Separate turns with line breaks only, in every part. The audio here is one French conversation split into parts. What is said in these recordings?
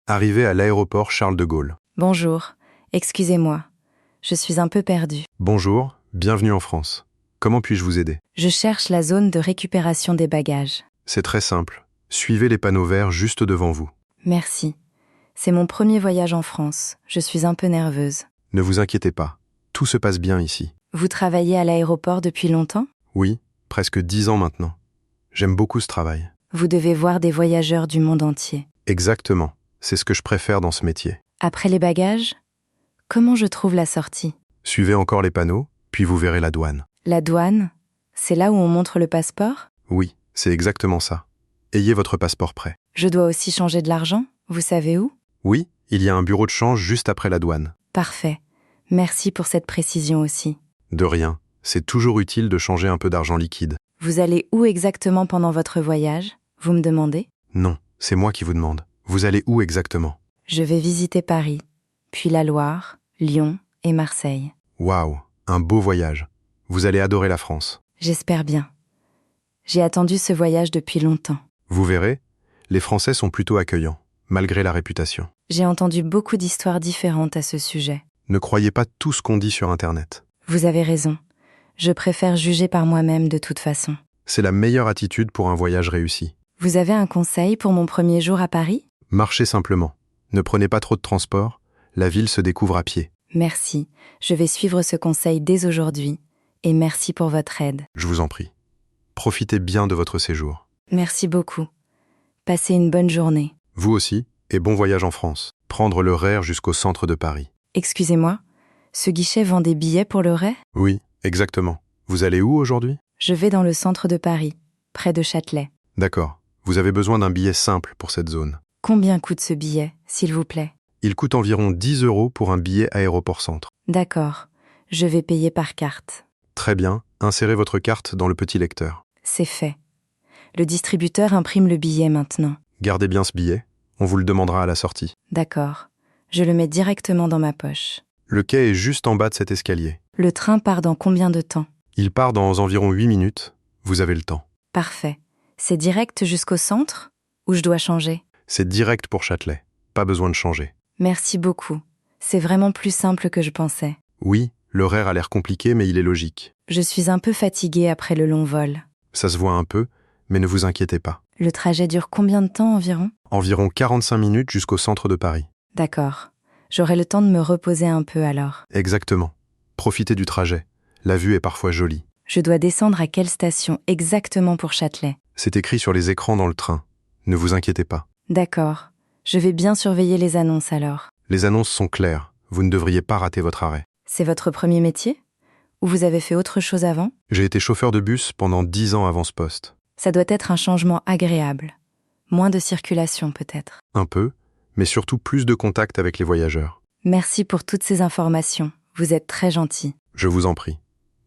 Arrivé à l'aéroport Charles de Gaulle.
Bonjour, excusez-moi. Je suis un peu perdue.
Bonjour, bienvenue en France. Comment puis-je vous aider?
Je cherche la zone de récupération des bagages.
C'est très simple. Suivez les panneaux verts juste devant vous.
Merci. C'est mon premier voyage en France. Je suis un peu nerveuse.
Ne vous inquiétez pas. Tout se passe bien ici.
Vous travaillez à l'aéroport depuis longtemps?
Oui, presque 10 ans maintenant. J'aime beaucoup ce travail.
Vous devez voir des voyageurs du monde entier.
Exactement. C'est ce que je préfère dans ce métier.
Après les bagages, comment je trouve la sortie?
Suivez encore les panneaux, puis vous verrez la douane.
La douane? C'est là où on montre le passeport?
Oui, c'est exactement ça. Ayez votre passeport prêt.
Je dois aussi changer de l'argent? Vous savez où?
Oui, il y a un bureau de change juste après la douane.
Parfait. Merci pour cette précision aussi.
De rien. C'est toujours utile de changer un peu d'argent liquide.
Vous allez où exactement pendant votre voyage? Vous me demandez?
Non, c'est moi qui vous demande. Vous allez où exactement?
Je vais visiter Paris, puis la Loire, Lyon et Marseille.
Waouh, un beau voyage. Vous allez adorer la France.
J'espère bien. J'ai attendu ce voyage depuis longtemps.
Vous verrez, les Français sont plutôt accueillants, malgré la réputation.
J'ai entendu beaucoup d'histoires différentes à ce sujet.
Ne croyez pas tout ce qu'on dit sur Internet.
Vous avez raison. Je préfère juger par moi-même de toute façon.
C'est la meilleure attitude pour un voyage réussi.
Vous avez un conseil pour mon premier jour à Paris?
Marchez simplement. Ne prenez pas trop de transport. La ville se découvre à pied.
Merci. Je vais suivre ce conseil dès aujourd'hui. Et merci pour votre aide.
Je vous en prie. Profitez bien de votre séjour.
Merci beaucoup. Passez une bonne journée.
Vous aussi, et bon voyage en France. Prendre le RER jusqu'au centre de Paris.
Excusez-moi, ce guichet vend des billets pour le RER?
Oui, exactement. Vous allez où aujourd'hui?
Je vais dans le centre de Paris, près de Châtelet.
D'accord. Vous avez besoin d'un billet simple pour cette zone.
Combien coûte ce billet, s'il vous plaît?
Il coûte environ 10 € pour un billet aéroport-centre.
D'accord, je vais payer par carte.
Très bien, insérez votre carte dans le petit lecteur.
C'est fait. Le distributeur imprime le billet maintenant.
Gardez bien ce billet, on vous le demandera à la sortie.
D'accord, je le mets directement dans ma poche.
Le quai est juste en bas de cet escalier.
Le train part dans combien de temps?
Il part dans environ 8 minutes, vous avez le temps.
Parfait. C'est direct jusqu'au centre? Ou je dois changer?
C'est direct pour Châtelet, pas besoin de changer.
Merci beaucoup. C'est vraiment plus simple que je pensais.
Oui, l'horaire a l'air compliqué mais il est logique.
Je suis un peu fatiguée après le long vol.
Ça se voit un peu, mais ne vous inquiétez pas.
Le trajet dure combien de temps environ?
Environ 45 minutes jusqu'au centre de Paris.
D'accord. J'aurai le temps de me reposer un peu alors.
Exactement. Profitez du trajet. La vue est parfois jolie.
Je dois descendre à quelle station exactement pour Châtelet?
C'est écrit sur les écrans dans le train. Ne vous inquiétez pas.
D'accord. Je vais bien surveiller les annonces alors.
Les annonces sont claires. Vous ne devriez pas rater votre arrêt.
C'est votre premier métier? Ou vous avez fait autre chose avant?
J'ai été chauffeur de bus pendant 10 ans avant ce poste.
Ça doit être un changement agréable. Moins de circulation peut-être.
Un peu, mais surtout plus de contact avec les voyageurs.
Merci pour toutes ces informations. Vous êtes très gentil.
Je vous en prie.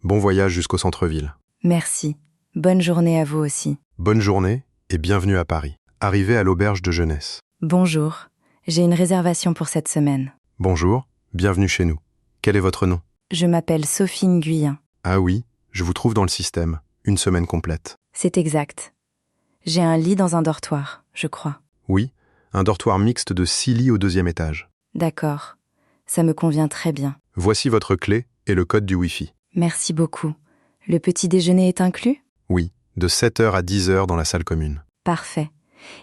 Bon voyage jusqu'au centre-ville.
Merci. Bonne journée à vous aussi.
Bonne journée et bienvenue à Paris. Arrivé à l'auberge de jeunesse.
Bonjour. J'ai une réservation pour cette semaine.
Bonjour, bienvenue chez nous. Quel est votre nom?
Je m'appelle Sophie Nguyen.
Ah oui, je vous trouve dans le système. Une semaine complète.
C'est exact. J'ai un lit dans un dortoir, je crois.
Oui, un dortoir mixte de 6 lits au 2e étage.
D'accord. Ça me convient très bien.
Voici votre clé et le code du Wi-Fi.
Merci beaucoup. Le petit déjeuner est inclus?
Oui, de 7 h à 10 h dans la salle commune.
Parfait.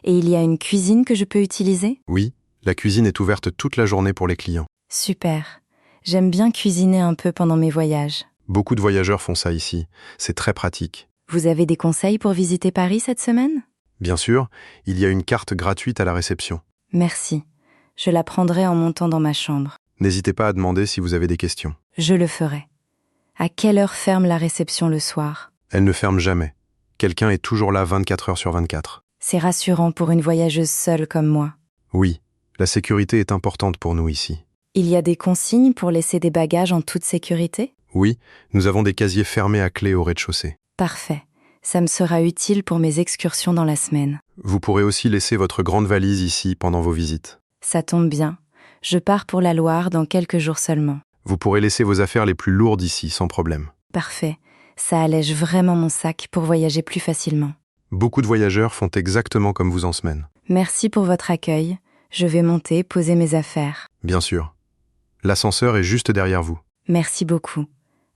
Et il y a une cuisine que je peux utiliser?
Oui, la cuisine est ouverte toute la journée pour les clients.
Super. J'aime bien cuisiner un peu pendant mes voyages.
Beaucoup de voyageurs font ça ici. C'est très pratique.
Vous avez des conseils pour visiter Paris cette semaine?
Bien sûr, il y a une carte gratuite à la réception.
Merci. Je la prendrai en montant dans ma chambre.
N'hésitez pas à demander si vous avez des questions.
Je le ferai. À quelle heure ferme la réception le soir?
Elle ne ferme jamais. Quelqu'un est toujours là 24 h sur 24.
C'est rassurant pour une voyageuse seule comme moi.
Oui, la sécurité est importante pour nous ici.
Il y a des consignes pour laisser des bagages en toute sécurité?
Oui, nous avons des casiers fermés à clé au rez-de-chaussée.
Parfait. Ça me sera utile pour mes excursions dans la semaine.
Vous pourrez aussi laisser votre grande valise ici pendant vos visites.
Ça tombe bien. Je pars pour la Loire dans quelques jours seulement.
Vous pourrez laisser vos affaires les plus lourdes ici sans problème.
Parfait. Ça allège vraiment mon sac pour voyager plus facilement.
Beaucoup de voyageurs font exactement comme vous en semaine.
Merci pour votre accueil. Je vais monter, poser mes affaires.
Bien sûr. L'ascenseur est juste derrière vous.
Merci beaucoup.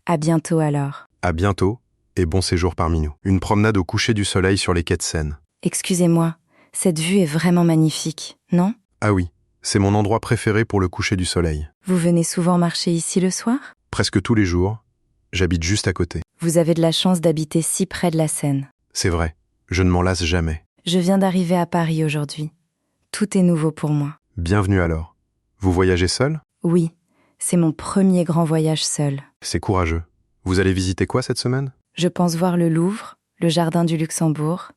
À bientôt alors.
À bientôt, et bon séjour parmi nous. Une promenade au coucher du soleil sur les quais de Seine.
Excusez-moi, cette vue est vraiment magnifique, non?
Ah oui, c'est mon endroit préféré pour le coucher du soleil.
Vous venez souvent marcher ici le soir?
Presque tous les jours, j'habite juste à côté.
Vous avez de la chance d'habiter si près de la Seine.
C'est vrai, je ne m'en lasse jamais.
Je viens d'arriver à Paris aujourd'hui. Tout est nouveau pour moi.
Bienvenue alors. Vous voyagez seul?
Oui, c'est mon premier grand voyage seul.
C'est courageux. Vous allez visiter quoi cette semaine?
Je pense voir le Louvre, le Jardin du Luxembourg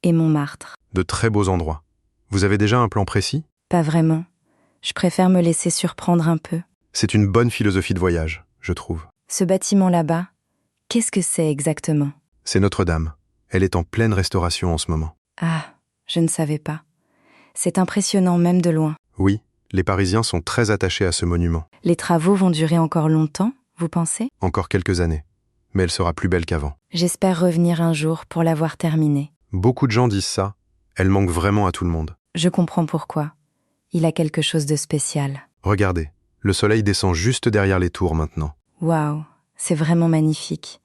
et Montmartre.
De très beaux endroits. Vous avez déjà un plan précis?
Pas vraiment. Je préfère me laisser surprendre un peu.
C'est une bonne philosophie de voyage, je trouve.
Ce bâtiment là-bas, qu'est-ce que c'est exactement?
C'est Notre-Dame. Elle est en pleine restauration en ce moment.
Ah, je ne savais pas. C'est impressionnant même de loin.
Oui, les Parisiens sont très attachés à ce monument.
Les travaux vont durer encore longtemps, vous pensez?
Encore quelques années. Mais elle sera plus belle qu'avant.
J'espère revenir un jour pour l'avoir terminée.
Beaucoup de gens disent ça. Elle manque vraiment à tout le monde.
Je comprends pourquoi. Il a quelque chose de spécial.
Regardez, le soleil descend juste derrière les tours maintenant.
Waouh, c'est vraiment magnifique.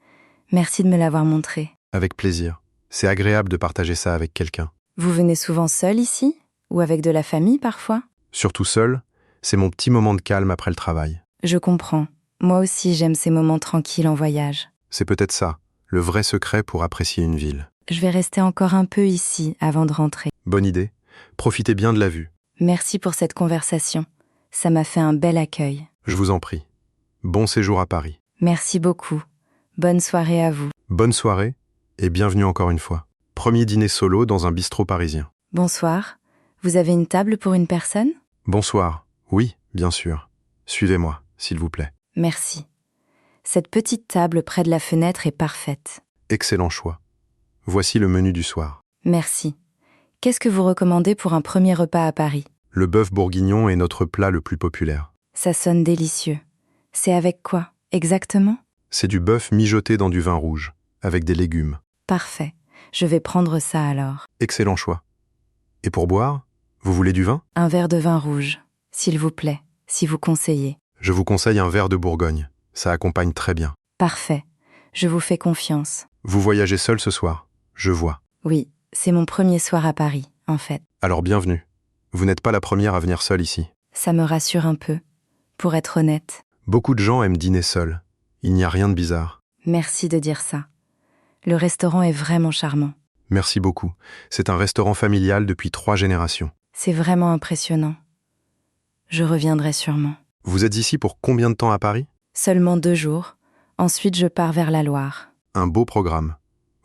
Merci de me l'avoir montré.
Avec plaisir. C'est agréable de partager ça avec quelqu'un.
Vous venez souvent seul ici? Ou avec de la famille parfois?
Surtout seul, c'est mon petit moment de calme après le travail.
Je comprends. Moi aussi j'aime ces moments tranquilles en voyage.
C'est peut-être ça, le vrai secret pour apprécier une ville.
Je vais rester encore un peu ici avant de rentrer.
Bonne idée. Profitez bien de la vue.
Merci pour cette conversation. Ça m'a fait un bel accueil.
Je vous en prie. Bon séjour à Paris.
Merci beaucoup. Bonne soirée à vous.
Bonne soirée et bienvenue encore une fois. Premier dîner solo dans un bistrot parisien.
Bonsoir. Vous avez une table pour une personne?
Bonsoir. Oui, bien sûr. Suivez-moi, s'il vous plaît.
Merci. Cette petite table près de la fenêtre est parfaite.
Excellent choix. Voici le menu du soir.
Merci. Qu'est-ce que vous recommandez pour un premier repas à Paris?
Le bœuf bourguignon est notre plat le plus populaire.
Ça sonne délicieux. C'est avec quoi, exactement?
C'est du bœuf mijoté dans du vin rouge, avec des légumes.
Parfait. Je vais prendre ça alors.
Excellent choix. Et pour boire, vous voulez du vin?
Un verre de vin rouge, s'il vous plaît, si vous conseillez.
Je vous conseille un verre de Bourgogne. Ça accompagne très bien.
Parfait. Je vous fais confiance.
Vous voyagez seul ce soir? Je vois.
Oui, c'est mon premier soir à Paris, en fait.
Alors bienvenue. Vous n'êtes pas la première à venir seule ici.
Ça me rassure un peu, pour être honnête.
Beaucoup de gens aiment dîner seuls. Il n'y a rien de bizarre.
Merci de dire ça. Le restaurant est vraiment charmant.
Merci beaucoup. C'est un restaurant familial depuis 3 générations.
C'est vraiment impressionnant. Je reviendrai sûrement.
Vous êtes ici pour combien de temps à Paris?
Seulement 2 jours. Ensuite, je pars vers la Loire.
Un beau programme.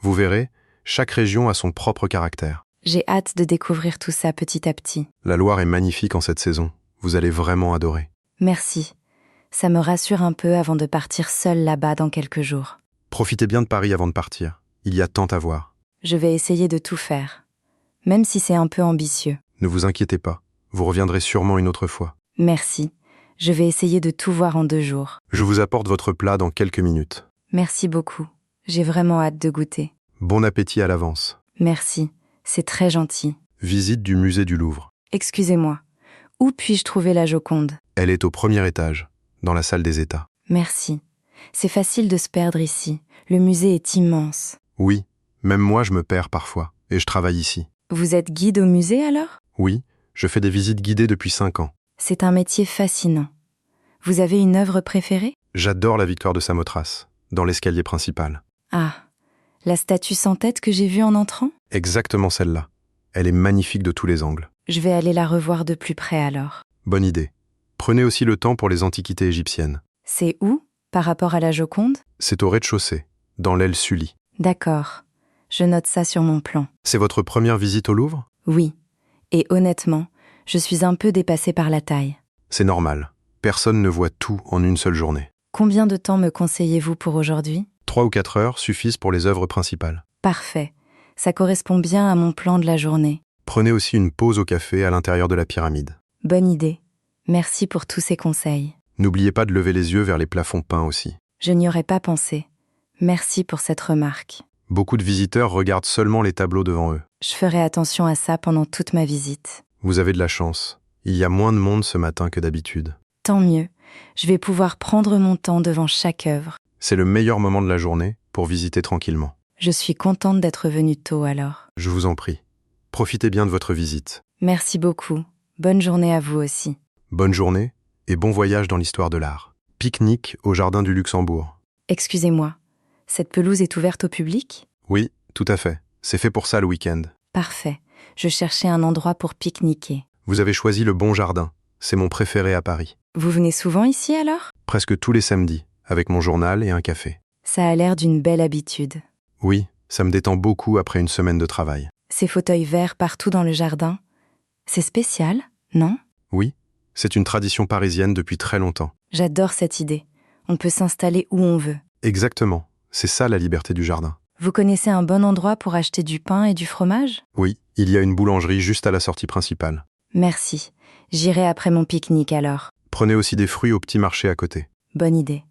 Vous verrez, chaque région a son propre caractère.
J'ai hâte de découvrir tout ça petit à petit.
La Loire est magnifique en cette saison. Vous allez vraiment adorer.
Merci. Ça me rassure un peu avant de partir seule là-bas dans quelques jours.
Profitez bien de Paris avant de partir. Il y a tant à voir.
Je vais essayer de tout faire, même si c'est un peu ambitieux.
Ne vous inquiétez pas. Vous reviendrez sûrement une autre fois.
Merci. Je vais essayer de tout voir en 2 jours.
Je vous apporte votre plat dans quelques minutes.
Merci beaucoup. J'ai vraiment hâte de goûter.
Bon appétit à l'avance.
Merci. C'est très gentil.
Visite du musée du Louvre.
Excusez-moi. Où puis-je trouver la Joconde?
Elle est au premier étage, dans la salle des États.
Merci. C'est facile de se perdre ici. Le musée est immense.
Oui, même moi je me perds parfois, et je travaille ici.
Vous êtes guide au musée alors?
Oui, je fais des visites guidées depuis 5 ans.
C'est un métier fascinant. Vous avez une œuvre préférée?
J'adore la victoire de Samothrace, dans l'escalier principal.
Ah, la statue sans tête que j'ai vue en entrant?
Exactement celle-là. Elle est magnifique de tous les angles.
Je vais aller la revoir de plus près alors.
Bonne idée. Prenez aussi le temps pour les antiquités égyptiennes.
C'est où, par rapport à la Joconde?
C'est au rez-de-chaussée, dans l'aile Sully.
D'accord. Je note ça sur mon plan.
C'est votre première visite au Louvre?
Oui. Et honnêtement, je suis un peu dépassée par la taille.
C'est normal. Personne ne voit tout en une seule journée.
Combien de temps me conseillez-vous pour aujourd'hui?
3 ou 4 heures suffisent pour les œuvres principales.
Parfait. Ça correspond bien à mon plan de la journée.
Prenez aussi une pause au café à l'intérieur de la pyramide.
Bonne idée. Merci pour tous ces conseils.
N'oubliez pas de lever les yeux vers les plafonds peints aussi.
Je n'y aurais pas pensé. Merci pour cette remarque.
Beaucoup de visiteurs regardent seulement les tableaux devant eux.
Je ferai attention à ça pendant toute ma visite.
Vous avez de la chance. Il y a moins de monde ce matin que d'habitude.
Tant mieux. Je vais pouvoir prendre mon temps devant chaque œuvre.
C'est le meilleur moment de la journée pour visiter tranquillement.
Je suis contente d'être venue tôt alors.
Je vous en prie. Profitez bien de votre visite.
Merci beaucoup. Bonne journée à vous aussi.
Bonne journée et bon voyage dans l'histoire de l'art. Pique-nique au Jardin du Luxembourg.
Excusez-moi, cette pelouse est ouverte au public ?
Oui, tout à fait. C'est fait pour ça le week-end.
Parfait. Je cherchais un endroit pour pique-niquer.
Vous avez choisi le bon jardin. C'est mon préféré à Paris.
Vous venez souvent ici alors ?
Presque tous les samedis, avec mon journal et un café.
Ça a l'air d'une belle habitude.
Oui, ça me détend beaucoup après une semaine de travail.
Ces fauteuils verts partout dans le jardin. C'est spécial, non ?
Oui, c'est une tradition parisienne depuis très longtemps.
J'adore cette idée. On peut s'installer où on veut.
Exactement, c'est ça la liberté du jardin.
Vous connaissez un bon endroit pour acheter du pain et du fromage ?
Oui, il y a une boulangerie juste à la sortie principale.
Merci. J'irai après mon pique-nique alors.
Prenez aussi des fruits au petit marché à côté.
Bonne idée.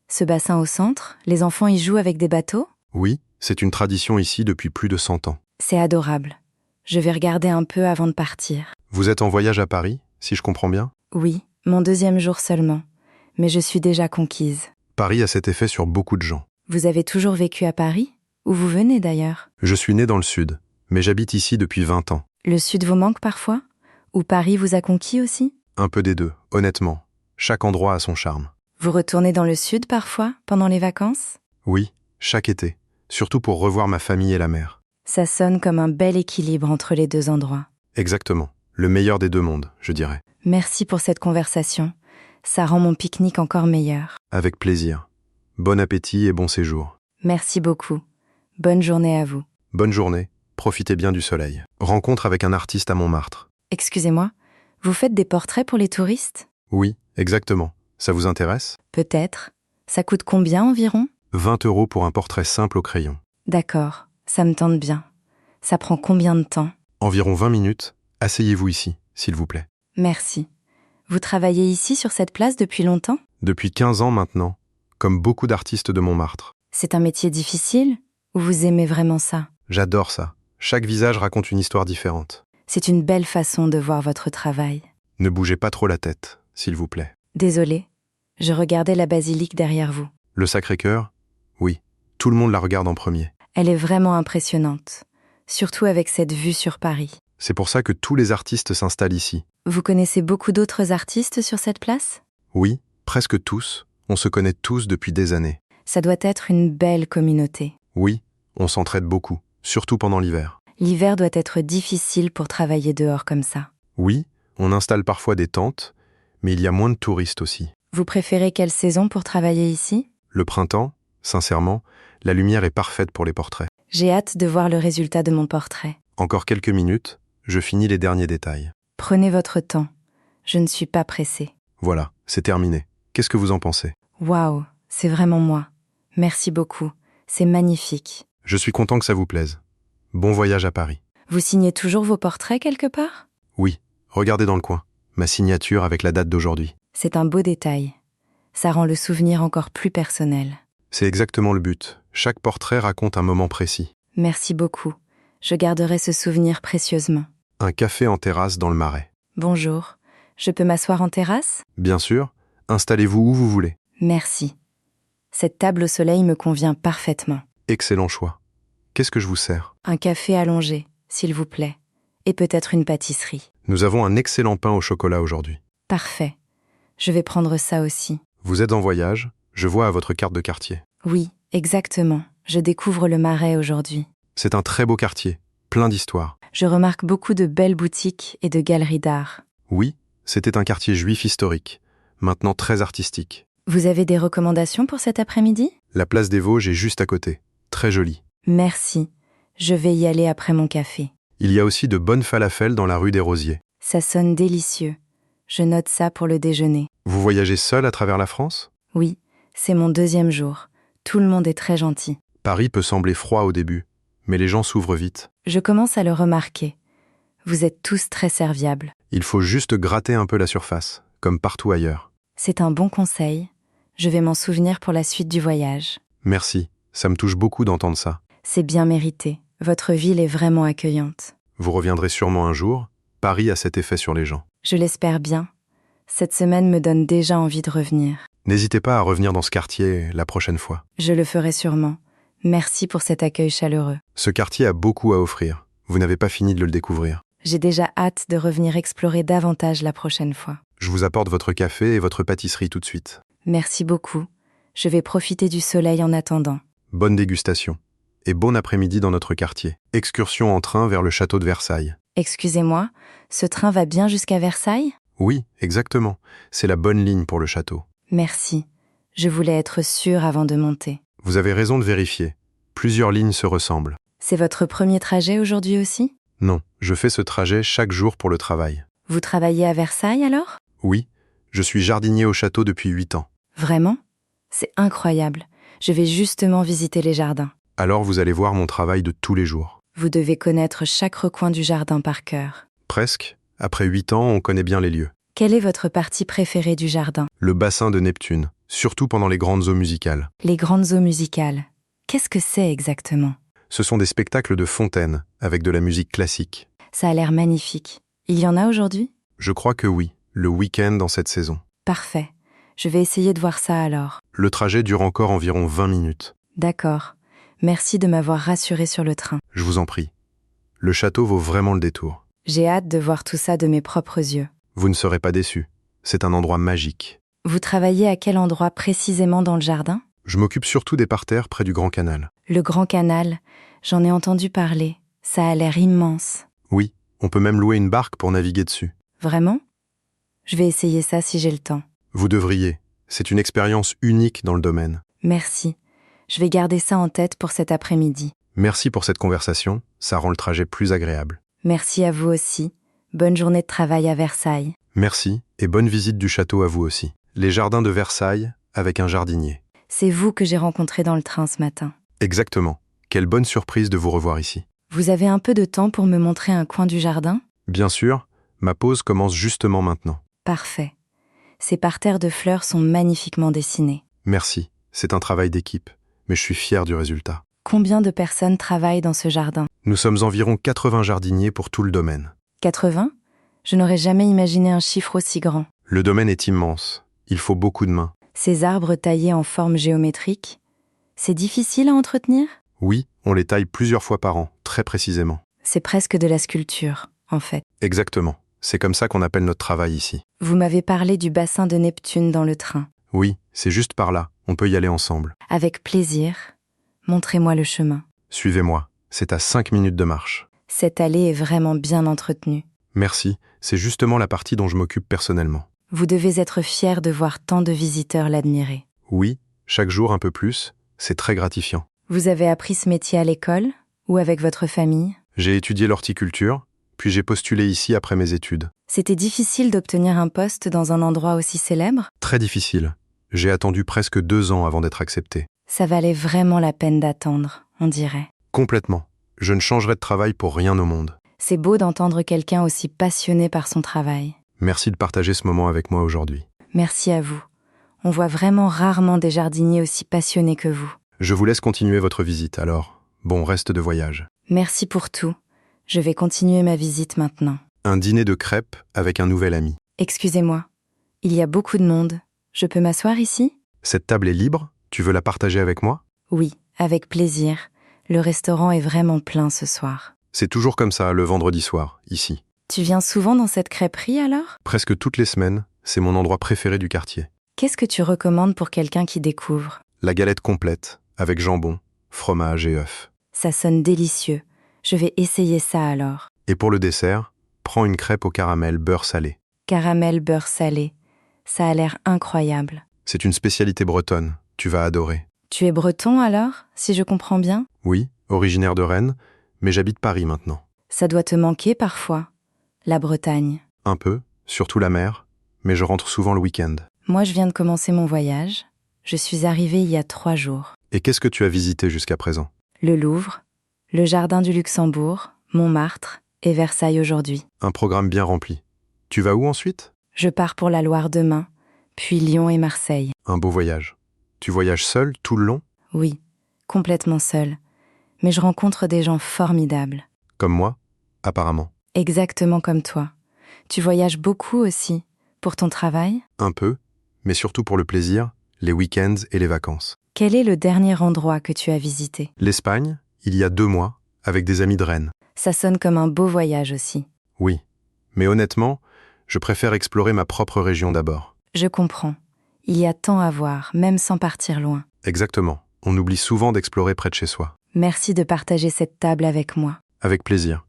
Ce bassin au centre, les enfants y jouent avec des bateaux ?
Oui, c'est une tradition ici depuis plus de 100 ans.
C'est adorable. Je vais regarder un peu avant de partir.
Vous êtes en voyage à Paris, si je comprends bien ?
Oui, mon 2e jour seulement. Mais je suis déjà conquise.
Paris a cet effet sur beaucoup de gens.
Vous avez toujours vécu à Paris ? Où vous venez d'ailleurs ?
Je suis né dans le sud, mais j'habite ici depuis 20 ans.
Le sud vous manque parfois ? Ou Paris vous a conquis aussi ?
Un peu des deux, honnêtement. Chaque endroit a son charme.
Vous retournez dans le sud parfois, pendant les vacances ?
Oui, chaque été, surtout pour revoir ma famille et la mer.
Ça sonne comme un bel équilibre entre les deux endroits.
Exactement, le meilleur des deux mondes, je dirais.
Merci pour cette conversation. Ça rend mon pique-nique encore meilleur.
Avec plaisir. Bon appétit et bon séjour.
Merci beaucoup. Bonne journée à vous.
Bonne journée, profitez bien du soleil. Rencontre avec un artiste à Montmartre.
Excusez-moi, vous faites des portraits pour les touristes ?
Oui, exactement. Ça vous intéresse ?
Peut-être. Ça coûte combien environ ?
20 € pour un portrait simple au crayon.
D'accord, ça me tente bien. Ça prend combien de temps ?
Environ 20 minutes. Asseyez-vous ici, s'il vous plaît.
Merci. Vous travaillez ici sur cette place depuis longtemps ?
Depuis 15 ans maintenant, comme beaucoup d'artistes de Montmartre.
C'est un métier difficile ? Ou vous aimez vraiment ça ?
J'adore ça. Chaque visage raconte une histoire différente.
C'est une belle façon de voir votre travail.
Ne bougez pas trop la tête, s'il vous plaît.
Désolée, je regardais la basilique derrière vous.
Le Sacré-Cœur ? Oui, tout le monde la regarde en premier.
Elle est vraiment impressionnante, surtout avec cette vue sur Paris.
C'est pour ça que tous les artistes s'installent ici.
Vous connaissez beaucoup d'autres artistes sur cette place ?
Oui, presque tous. On se connaît tous depuis des années.
Ça doit être une belle communauté.
Oui, on s'entraide beaucoup, surtout pendant l'hiver.
L'hiver doit être difficile pour travailler dehors comme ça.
Oui, on installe parfois des tentes, mais il y a moins de touristes aussi.
Vous préférez quelle saison pour travailler ici ?
Le printemps, sincèrement, la lumière est parfaite pour les portraits.
J'ai hâte de voir le résultat de mon portrait.
Encore quelques minutes, je finis les derniers détails.
Prenez votre temps. Je ne suis pas pressée.
Voilà, c'est terminé. Qu'est-ce que vous en pensez ?
Waouh, c'est vraiment moi. Merci beaucoup. C'est magnifique.
Je suis content que ça vous plaise. Bon voyage à Paris.
Vous signez toujours vos portraits quelque part ?
Oui, regardez dans le coin. Ma signature avec la date d'aujourd'hui.
C'est un beau détail. Ça rend le souvenir encore plus personnel.
C'est exactement le but. Chaque portrait raconte un moment précis.
Merci beaucoup. Je garderai ce souvenir précieusement.
Un café en terrasse dans le Marais.
Bonjour. Je peux m'asseoir en terrasse ?
Bien sûr, installez-vous où vous voulez.
Merci. Cette table au soleil me convient parfaitement.
Excellent choix. Qu'est-ce que je vous sers ?
Un café allongé, s'il vous plaît. Et peut-être une pâtisserie.
Nous avons un excellent pain au chocolat aujourd'hui.
Parfait. Je vais prendre ça aussi.
Vous êtes en voyage ? Je vois à votre carte de quartier.
Oui, exactement. Je découvre le Marais aujourd'hui.
C'est un très beau quartier, plein d'histoires.
Je remarque beaucoup de belles boutiques et de galeries d'art.
Oui, c'était un quartier juif historique, maintenant très artistique.
Vous avez des recommandations pour cet après-midi ?
La place des Vosges est juste à côté, très jolie.
Merci. Je vais y aller après mon café.
Il y a aussi de bonnes falafels dans la rue des Rosiers.
Ça sonne délicieux. Je note ça pour le déjeuner.
Vous voyagez seul à travers la France ?
Oui, c'est mon 2e jour. Tout le monde est très gentil.
Paris peut sembler froid au début, mais les gens s'ouvrent vite.
Je commence à le remarquer. Vous êtes tous très serviables.
Il faut juste gratter un peu la surface, comme partout ailleurs.
C'est un bon conseil. Je vais m'en souvenir pour la suite du voyage.
Merci, ça me touche beaucoup d'entendre ça.
C'est bien mérité. Votre ville est vraiment accueillante.
Vous reviendrez sûrement un jour. Paris a cet effet sur les gens.
Je l'espère bien. Cette semaine me donne déjà envie de revenir.
N'hésitez pas à revenir dans ce quartier la prochaine fois.
Je le ferai sûrement. Merci pour cet accueil chaleureux.
Ce quartier a beaucoup à offrir. Vous n'avez pas fini de le découvrir.
J'ai déjà hâte de revenir explorer davantage la prochaine fois.
Je vous apporte votre café et votre pâtisserie tout de suite.
Merci beaucoup. Je vais profiter du soleil en attendant.
Bonne dégustation. Et bon après-midi dans notre quartier. Excursion en train vers le château de Versailles.
Excusez-moi, ce train va bien jusqu'à Versailles ?
Oui, exactement. C'est la bonne ligne pour le château.
Merci. Je voulais être sûre avant de monter.
Vous avez raison de vérifier. Plusieurs lignes se ressemblent.
C'est votre premier trajet aujourd'hui aussi ?
Non, je fais ce trajet chaque jour pour le travail.
Vous travaillez à Versailles alors ?
Oui, je suis jardinier au château depuis 8 ans.
Vraiment ? C'est incroyable. Je vais justement visiter les jardins.
Alors vous allez voir mon travail de tous les jours.
Vous devez connaître chaque recoin du jardin par cœur.
Presque. Après 8 ans, on connaît bien les lieux.
Quelle est votre partie préférée du jardin ?
Le bassin de Neptune, surtout pendant les grandes eaux musicales.
Les grandes eaux musicales. Qu'est-ce que c'est exactement ?
Ce sont des spectacles de fontaines, avec de la musique classique.
Ça a l'air magnifique. Il y en a aujourd'hui ?
Je crois que oui, le week-end dans cette saison.
Parfait. Je vais essayer de voir ça alors.
Le trajet dure encore environ 20 minutes.
D'accord. Merci de m'avoir rassuré sur le train.
Je vous en prie. Le château vaut vraiment le détour.
J'ai hâte de voir tout ça de mes propres yeux.
Vous ne serez pas déçus. C'est un endroit magique.
Vous travaillez à quel endroit précisément dans le jardin ?
Je m'occupe surtout des parterres près du Grand Canal.
Le Grand Canal, j'en ai entendu parler. Ça a l'air immense.
Oui, on peut même louer une barque pour naviguer dessus.
Vraiment ? Je vais essayer ça si j'ai le temps.
Vous devriez. C'est une expérience unique dans le domaine.
Merci. Je vais garder ça en tête pour cet après-midi.
Merci pour cette conversation, ça rend le trajet plus agréable.
Merci à vous aussi. Bonne journée de travail à Versailles.
Merci, et bonne visite du château à vous aussi. Les jardins de Versailles, avec un jardinier.
C'est vous que j'ai rencontré dans le train ce matin.
Exactement. Quelle bonne surprise de vous revoir ici.
Vous avez un peu de temps pour me montrer un coin du jardin ?
Bien sûr, ma pause commence justement maintenant.
Parfait. Ces parterres de fleurs sont magnifiquement dessinés.
Merci, c'est un travail d'équipe, mais je suis fier du résultat.
Combien de personnes travaillent dans ce jardin ?
Nous sommes environ 80 jardiniers pour tout le domaine.
80 ? Je n'aurais jamais imaginé un chiffre aussi grand.
Le domaine est immense. Il faut beaucoup de mains.
Ces arbres taillés en forme géométrique, c'est difficile à entretenir ?
Oui, on les taille plusieurs fois par an, très précisément.
C'est presque de la sculpture, en fait.
Exactement. C'est comme ça qu'on appelle notre travail ici.
Vous m'avez parlé du bassin de Neptune dans le train.
Oui, c'est juste par là. On peut y aller ensemble.
Avec plaisir. Montrez-moi le chemin.
Suivez-moi. C'est à 5 minutes de marche.
Cette allée est vraiment bien entretenue.
Merci. C'est justement la partie dont je m'occupe personnellement.
Vous devez être fier de voir tant de visiteurs l'admirer.
Oui, chaque jour un peu plus. C'est très gratifiant.
Vous avez appris ce métier à l'école ou avec votre famille ?
J'ai étudié l'horticulture, puis j'ai postulé ici après mes études.
C'était difficile d'obtenir un poste dans un endroit aussi célèbre ?
Très difficile. J'ai attendu presque 2 ans avant d'être accepté.
Ça valait vraiment la peine d'attendre, on dirait.
Complètement. Je ne changerai de travail pour rien au monde.
C'est beau d'entendre quelqu'un aussi passionné par son travail.
Merci de partager ce moment avec moi aujourd'hui.
Merci à vous. On voit vraiment rarement des jardiniers aussi passionnés que vous.
Je vous laisse continuer votre visite alors. Bon reste de voyage.
Merci pour tout. Je vais continuer ma visite maintenant.
Un dîner de crêpes avec un nouvel ami.
Excusez-moi. Il y a beaucoup de monde. Je peux m'asseoir ici ?
Cette table est libre ? Tu veux la partager avec moi ?
Oui, avec plaisir. Le restaurant est vraiment plein ce soir.
C'est toujours comme ça le vendredi soir, ici.
Tu viens souvent dans cette crêperie alors ?
Presque toutes les semaines, c'est mon endroit préféré du quartier.
Qu'est-ce que tu recommandes pour quelqu'un qui découvre ?
La galette complète, avec jambon, fromage et œufs.
Ça sonne délicieux. Je vais essayer ça alors.
Et pour le dessert, prends une crêpe au caramel beurre salé.
Caramel beurre salé. Ça a l'air incroyable.
C'est une spécialité bretonne, tu vas adorer.
Tu es breton alors, si je comprends bien ?
Oui, originaire de Rennes, mais j'habite Paris maintenant.
Ça doit te manquer parfois, la Bretagne.
Un peu, surtout la mer, mais je rentre souvent le week-end.
Moi, je viens de commencer mon voyage. Je suis arrivée il y a 3 jours.
Et qu'est-ce que tu as visité jusqu'à présent ?
Le Louvre, le Jardin du Luxembourg, Montmartre et Versailles aujourd'hui.
Un programme bien rempli. Tu vas où ensuite ?
Je pars pour la Loire demain, puis Lyon et Marseille.
Un beau voyage. Tu voyages seul tout le long ?
Oui, complètement seule. Mais je rencontre des gens formidables.
Comme moi, apparemment.
Exactement comme toi. Tu voyages beaucoup aussi. Pour ton travail?
Un peu, mais surtout pour le plaisir, les week-ends et les vacances.
Quel est le dernier endroit que tu as visité?
L'Espagne, il y a 2 mois, avec des amis de Rennes.
Ça sonne comme un beau voyage aussi.
Oui, mais honnêtement, je préfère explorer ma propre région d'abord.
Je comprends. Il y a tant à voir, même sans partir loin.
Exactement, on oublie souvent d'explorer près de chez soi.
Merci de partager cette table avec moi.
Avec plaisir.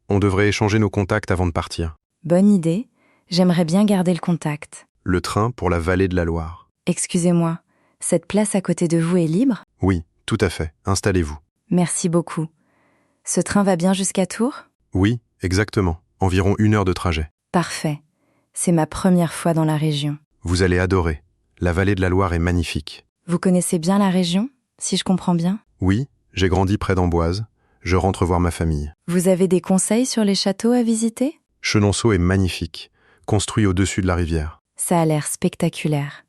On devrait échanger nos contacts avant de partir.
Bonne idée. J'aimerais bien garder le contact.
Le train pour la vallée de la Loire.
Excusez-moi, cette place à côté de vous est libre?
Oui, tout à fait, installez-vous.
Merci beaucoup. Ce train va bien jusqu'à Tours?
Oui, exactement, environ 1 heure de trajet.
Parfait. C'est ma première fois dans la région.
Vous allez adorer. La vallée de la Loire est magnifique.
Vous connaissez bien la région, si je comprends bien?
Oui, j'ai grandi près d'Amboise. Je rentre voir ma famille.
Vous avez des conseils sur les châteaux à visiter?
Chenonceau est magnifique, construit au-dessus de la rivière.
Ça a l'air spectaculaire.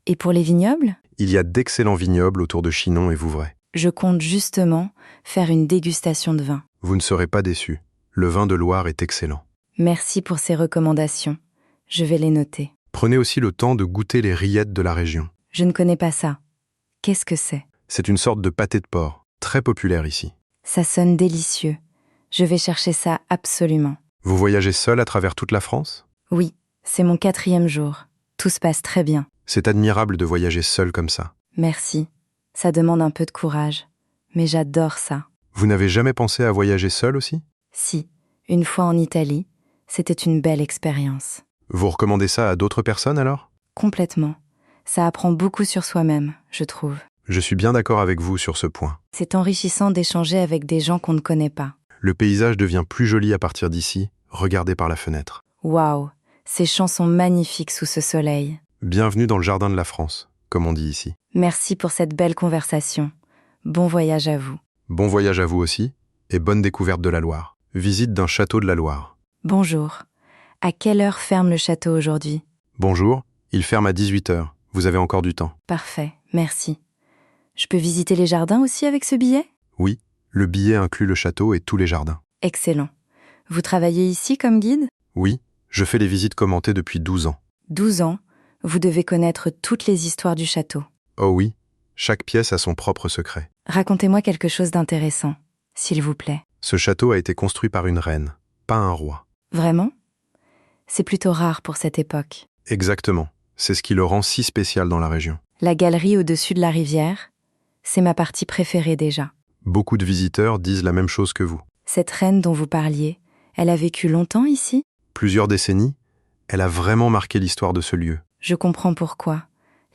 Et pour les vignobles?
Il y a d'excellents vignobles autour de Chinon et Vouvray.
Je compte justement faire une dégustation de vin.
Vous ne serez pas déçus. Le vin de Loire est excellent.
Merci pour ces recommandations. Je vais les noter.
Prenez aussi le temps de goûter les rillettes de la région.
Je ne connais pas ça. Qu'est-ce que c'est?
C'est une sorte de pâté de porc, très populaire ici.
Ça sonne délicieux. Je vais chercher ça absolument.
Vous voyagez seul à travers toute la France?
Oui, c'est mon 4e jour. Tout se passe très bien.
C'est admirable de voyager seul comme ça.
Merci. Ça demande un peu de courage. Mais j'adore ça.
Vous n'avez jamais pensé à voyager seul aussi?
Si, une fois en Italie, c'était une belle expérience.
Vous recommandez ça à d'autres personnes alors?
Complètement. Ça apprend beaucoup sur soi-même, je trouve.
Je suis bien d'accord avec vous sur ce point.
C'est enrichissant d'échanger avec des gens qu'on ne connaît pas.
Le paysage devient plus joli à partir d'ici, regardez par la fenêtre.
Waouh, ces champs sont magnifiques sous ce soleil.
Bienvenue dans le jardin de la France, comme on dit ici.
Merci pour cette belle conversation. Bon voyage à vous.
Bon voyage à vous aussi, et bonne découverte de la Loire. Visite d'un château de la Loire.
Bonjour. À quelle heure ferme le château aujourd'hui?
Bonjour, il ferme à 18h. Vous avez encore du temps.
Parfait, merci. Je peux visiter les jardins aussi avec ce billet?
Oui, le billet inclut le château et tous les jardins.
Excellent. Vous travaillez ici comme guide?
Oui, je fais les visites commentées depuis 12 ans.
12 ans, vous devez connaître toutes les histoires du château.
Oh oui, chaque pièce a son propre secret.
Racontez-moi quelque chose d'intéressant, s'il vous plaît.
Ce château a été construit par une reine, pas un roi.
Vraiment? C'est plutôt rare pour cette époque.
Exactement, c'est ce qui le rend si spécial dans la région.
La galerie au-dessus de la rivière, c'est ma partie préférée déjà.
Beaucoup de visiteurs disent la même chose que vous.
Cette reine dont vous parliez, elle a vécu longtemps ici?
Plusieurs décennies, elle a vraiment marqué l'histoire de ce lieu.
Je comprends pourquoi.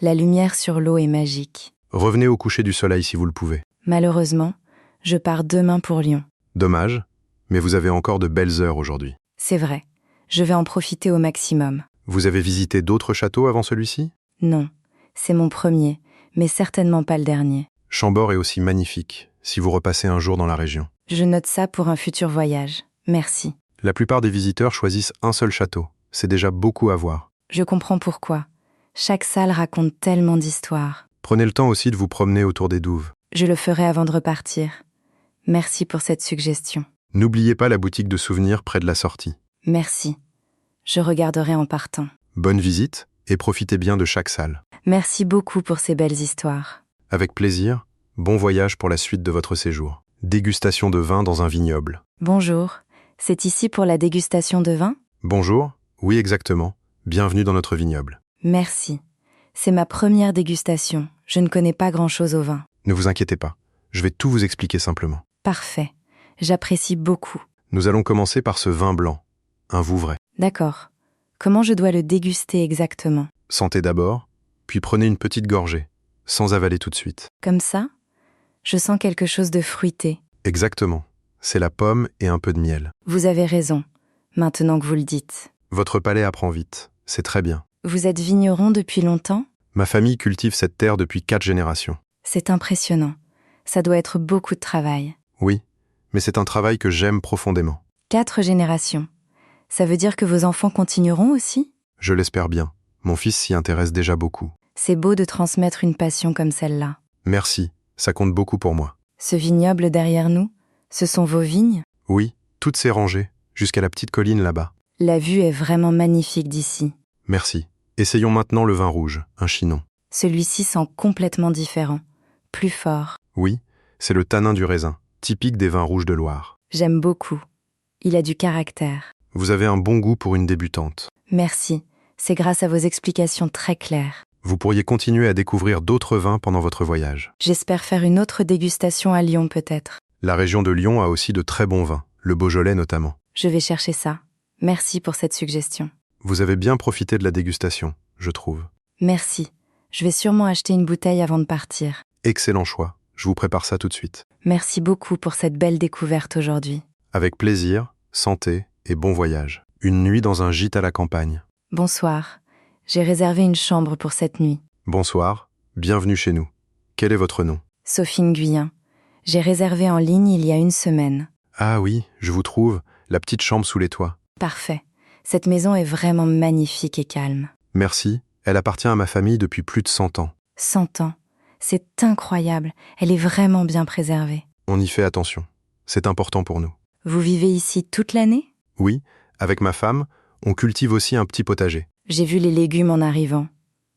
La lumière sur l'eau est magique.
Revenez au coucher du soleil si vous le pouvez.
Malheureusement, je pars demain pour Lyon.
Dommage, mais vous avez encore de belles heures aujourd'hui.
C'est vrai, je vais en profiter au maximum.
Vous avez visité d'autres châteaux avant celui-ci?
Non, c'est mon premier, mais certainement pas le dernier.
Chambord est aussi magnifique, si vous repassez un jour dans la région.
Je note ça pour un futur voyage. Merci.
La plupart des visiteurs choisissent un seul château. C'est déjà beaucoup à voir.
Je comprends pourquoi. Chaque salle raconte tellement d'histoires.
Prenez le temps aussi de vous promener autour des douves.
Je le ferai avant de repartir. Merci pour cette suggestion.
N'oubliez pas la boutique de souvenirs près de la sortie.
Merci. Je regarderai en partant.
Bonne visite et profitez bien de chaque salle.
Merci beaucoup pour ces belles histoires.
Avec plaisir, bon voyage pour la suite de votre séjour. Dégustation de vin dans un vignoble.
Bonjour, c'est ici pour la dégustation de vin?
Bonjour, oui exactement. Bienvenue dans notre vignoble.
Merci. C'est ma première dégustation. Je ne connais pas grand-chose au vin.
Ne vous inquiétez pas, je vais tout vous expliquer simplement.
Parfait. J'apprécie beaucoup.
Nous allons commencer par ce vin blanc, un Vouvray.
D'accord. Comment je dois le déguster exactement?
Sentez d'abord, puis prenez une petite gorgée, sans avaler tout de suite.
Comme ça? Je sens quelque chose de fruité.
Exactement. C'est la pomme et un peu de miel.
Vous avez raison, maintenant que vous le dites.
Votre palais apprend vite, c'est très bien.
Vous êtes vigneron depuis longtemps?
Ma famille cultive cette terre depuis 4 générations.
C'est impressionnant. Ça doit être beaucoup de travail.
Oui, mais c'est un travail que j'aime profondément.
4 générations. Ça veut dire que vos enfants continueront aussi?
Je l'espère bien. Mon fils s'y intéresse déjà beaucoup.
C'est beau de transmettre une passion comme celle-là.
Merci, ça compte beaucoup pour moi.
Ce vignoble derrière nous, ce sont vos vignes?
Oui, toutes ces rangées, jusqu'à la petite colline là-bas.
La vue est vraiment magnifique d'ici.
Merci. Essayons maintenant le vin rouge, un chinon.
Celui-ci sent complètement différent, plus fort.
Oui, c'est le tanin du raisin, typique des vins rouges de Loire.
J'aime beaucoup. Il a du caractère.
Vous avez un bon goût pour une débutante.
Merci, c'est grâce à vos explications très claires.
Vous pourriez continuer à découvrir d'autres vins pendant votre voyage.
J'espère faire une autre dégustation à Lyon peut-être.
La région de Lyon a aussi de très bons vins, le Beaujolais notamment.
Je vais chercher ça. Merci pour cette suggestion.
Vous avez bien profité de la dégustation, je trouve.
Merci. Je vais sûrement acheter une bouteille avant de partir.
Excellent choix, je vous prépare ça tout de suite.
Merci beaucoup pour cette belle découverte aujourd'hui.
Avec plaisir, santé et bon voyage. Une nuit dans un gîte à la campagne.
Bonsoir. J'ai réservé une chambre pour cette nuit.
Bonsoir, bienvenue chez nous. Quel est votre nom?
Sophie Nguyen. J'ai réservé en ligne il y a une semaine.
Ah oui, je vous trouve, la petite chambre sous les toits.
Parfait. Cette maison est vraiment magnifique et calme.
Merci, elle appartient à ma famille depuis plus de 100 ans.
100 ans. C'est incroyable. Elle est vraiment bien préservée.
On y fait attention. C'est important pour nous.
Vous vivez ici toute l'année?
Oui, avec ma femme, on cultive aussi un petit potager.
J'ai vu les légumes en arrivant.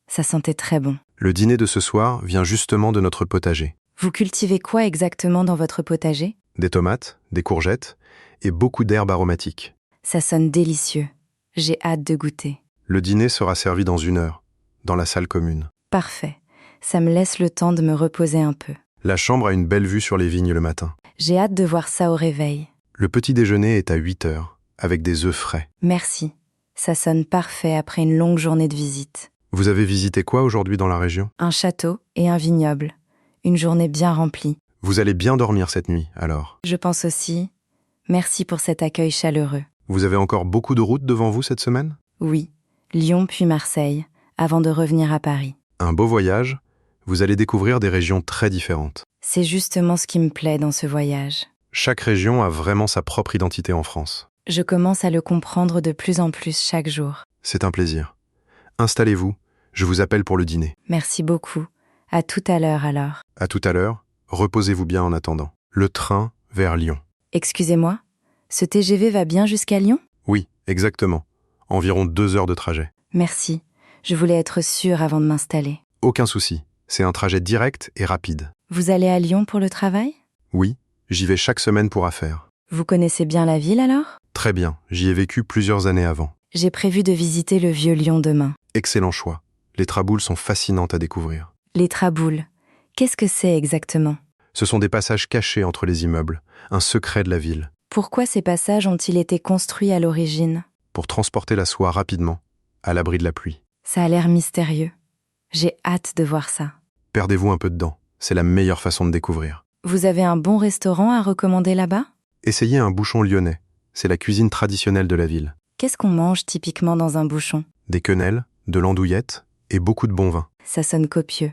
Ça sentait très bon.
Le dîner de ce soir vient justement de notre potager.
Vous cultivez quoi exactement dans votre potager?
Des tomates, des courgettes et beaucoup d'herbes aromatiques.
Ça sonne délicieux. J'ai hâte de goûter.
Le dîner sera servi dans 1 heure, dans la salle commune.
Parfait. Ça me laisse le temps de me reposer un peu.
La chambre a une belle vue sur les vignes le matin.
J'ai hâte de voir ça au réveil.
Le petit déjeuner est à 8 heures, avec des œufs frais.
Merci. Ça sonne parfait après une longue journée de visite.
Vous avez visité quoi aujourd'hui dans la région?
Un château et un vignoble. Une journée bien remplie.
Vous allez bien dormir cette nuit, alors.
Je pense aussi. Merci pour cet accueil chaleureux.
Vous avez encore beaucoup de routes devant vous cette semaine?
Oui, Lyon puis Marseille, avant de revenir à Paris.
Un beau voyage. Vous allez découvrir des régions très différentes.
C'est justement ce qui me plaît dans ce voyage.
Chaque région a vraiment sa propre identité en France.
Je commence à le comprendre de plus en plus chaque jour.
C'est un plaisir. Installez-vous, je vous appelle pour le dîner.
Merci beaucoup. À tout à l'heure alors.
À tout à l'heure, reposez-vous bien en attendant. Le train vers Lyon.
Excusez-moi, ce TGV va bien jusqu'à Lyon?
Oui, exactement. Environ 2 heures de trajet.
Merci. Je voulais être sûre avant de m'installer.
Aucun souci. C'est un trajet direct et rapide.
Vous allez à Lyon pour le travail?
Oui, j'y vais chaque semaine pour affaires.
Vous connaissez bien la ville alors?
Très bien, j'y ai vécu plusieurs années avant.
J'ai prévu de visiter le vieux Lyon demain.
Excellent choix. Les traboules sont fascinantes à découvrir.
Les traboules. Qu'est-ce que c'est exactement?
Ce sont des passages cachés entre les immeubles, un secret de la ville,
Pourquoi ces passages ont-ils été construits à l'origine?
pour transporter la soie rapidement, à l'abri de la pluie.
Ça a l'air mystérieux. J'ai hâte de voir ça.
Perdez-vous un peu dedans, c'est la meilleure façon de découvrir.
Vous avez un bon restaurant à recommander là-bas?
Essayez un bouchon lyonnais, c'est la cuisine traditionnelle de la ville.
Qu'est-ce qu'on mange typiquement dans un bouchon?
Des quenelles, de l'andouillette et beaucoup de bon vin.
Ça sonne copieux.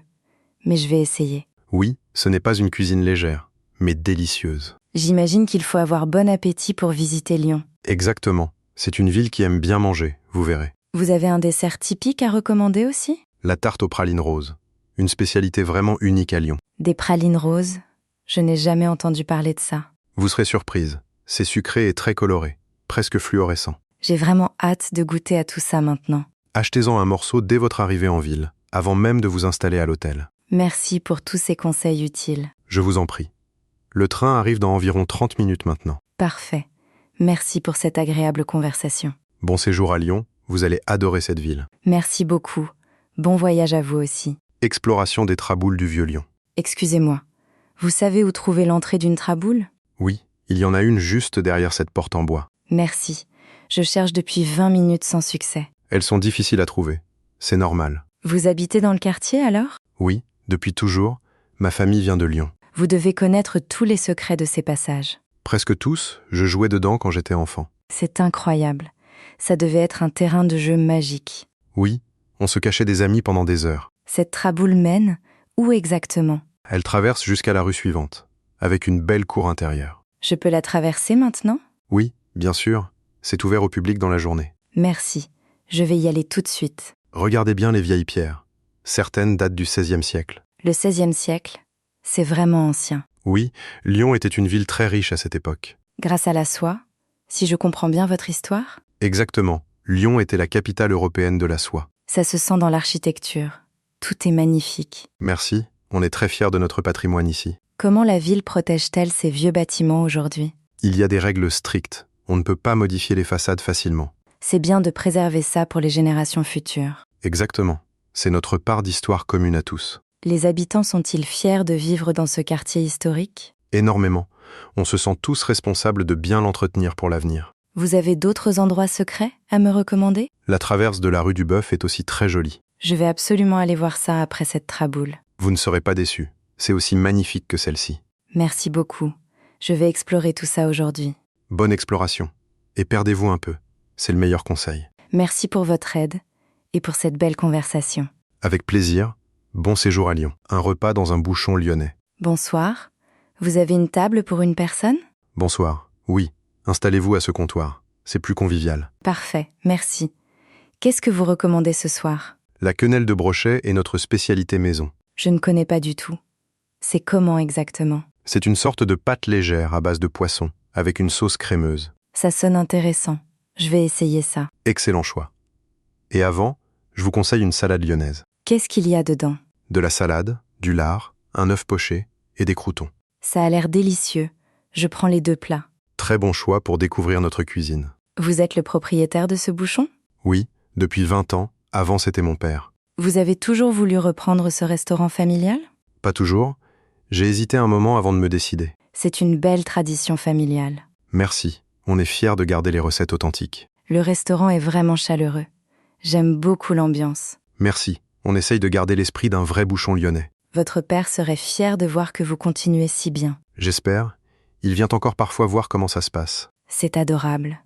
Mais je vais essayer.
Oui, ce n'est pas une cuisine légère, mais délicieuse.
J'imagine qu'il faut avoir bon appétit pour visiter Lyon.
Exactement, c'est une ville qui aime bien manger, vous verrez.
Vous avez un dessert typique à recommander aussi?
La tarte aux pralines roses, une spécialité vraiment unique à Lyon.
Des pralines roses? Je n'ai jamais entendu parler de ça.
Vous serez surprise, c'est sucré et très coloré, presque fluorescent.
J'ai vraiment hâte de goûter à tout ça maintenant.
Achetez-en un morceau dès votre arrivée en ville, avant même de vous installer à l'hôtel.
Merci pour tous ces conseils utiles.
Je vous en prie. Le train arrive dans environ 30 minutes maintenant.
Parfait. Merci pour cette agréable conversation.
Bon séjour à Lyon, vous allez adorer cette ville.
Merci beaucoup. Bon voyage à vous aussi.
Exploration des traboules du Vieux-Lyon.
Excusez-moi. Vous savez où trouver l'entrée d'une traboule?
Oui, il y en a une juste derrière cette porte en bois.
Merci. Je cherche depuis 20 minutes sans succès.
Elles sont difficiles à trouver. C'est normal.
Vous habitez dans le quartier alors?
Oui, depuis toujours, ma famille vient de Lyon.
Vous devez connaître tous les secrets de ces passages.
Presque tous, je jouais dedans quand j'étais enfant.
C'est incroyable. Ça devait être un terrain de jeu magique.
Oui, on se cachait des amis pendant des heures.
Cette traboule mène où exactement?
Elle traverse jusqu'à la rue suivante, avec une belle cour intérieure.
Je peux la traverser maintenant?
Oui, bien sûr, c'est ouvert au public dans la journée.
Merci. Je vais y aller tout de suite.
Regardez bien les vieilles pierres. Certaines datent du XVIe siècle.
Le XVIe siècle, c'est vraiment ancien.
Oui, Lyon était une ville très riche à cette époque.
Grâce à la soie, si je comprends bien votre histoire?
Exactement. Lyon était la capitale européenne de la soie.
Ça se sent dans l'architecture. Tout est magnifique.
Merci, on est très fiers de notre patrimoine ici.
Comment la ville protège-t-elle ces vieux bâtiments aujourd'hui?
Il y a des règles strictes. On ne peut pas modifier les façades facilement.
C'est bien de préserver ça pour les générations futures.
Exactement. C'est notre part d'histoire commune à tous.
Les habitants sont-ils fiers de vivre dans ce quartier historique?
Énormément. On se sent tous responsables de bien l'entretenir pour l'avenir.
Vous avez d'autres endroits secrets à me recommander?
La traverse de la rue du Bœuf est aussi très jolie.
Je vais absolument aller voir ça après cette traboule.
Vous ne serez pas déçus. C'est aussi magnifique que celle-ci.
Merci beaucoup. Je vais explorer tout ça aujourd'hui.
Bonne exploration. Et perdez-vous un peu. C'est le meilleur conseil.
Merci pour votre aide et pour cette belle conversation.
Avec plaisir. Bon séjour à Lyon. Un repas dans un bouchon lyonnais.
Bonsoir. Vous avez une table pour une personne?
Bonsoir. Oui. Installez-vous à ce comptoir. C'est plus convivial.
Parfait, merci. Qu'est-ce que vous recommandez ce soir?
La quenelle de brochet est notre spécialité maison.
Je ne connais pas du tout. C'est comment exactement?
C'est une sorte de pâte légère à base de poisson, avec une sauce crémeuse.
Ça sonne intéressant. Je vais essayer ça.
Excellent choix. Et avant, je vous conseille une salade lyonnaise.
Qu'est-ce qu'il y a dedans?
De la salade, du lard, un œuf poché et des croûtons.
Ça a l'air délicieux. Je prends les 2 plats.
Très bon choix pour découvrir notre cuisine.
Vous êtes le propriétaire de ce bouchon?
Oui, depuis 20 ans, avant c'était mon père.
Vous avez toujours voulu reprendre ce restaurant familial?
Pas toujours. J'ai hésité un moment avant de me décider.
C'est une belle tradition familiale.
Merci, on est fiers de garder les recettes authentiques.
Le restaurant est vraiment chaleureux. J'aime beaucoup l'ambiance.
Merci, on essaye de garder l'esprit d'un vrai bouchon lyonnais.
Votre père serait fier de voir que vous continuez si bien.
J'espère. Il vient encore parfois voir comment ça se passe.
C'est adorable.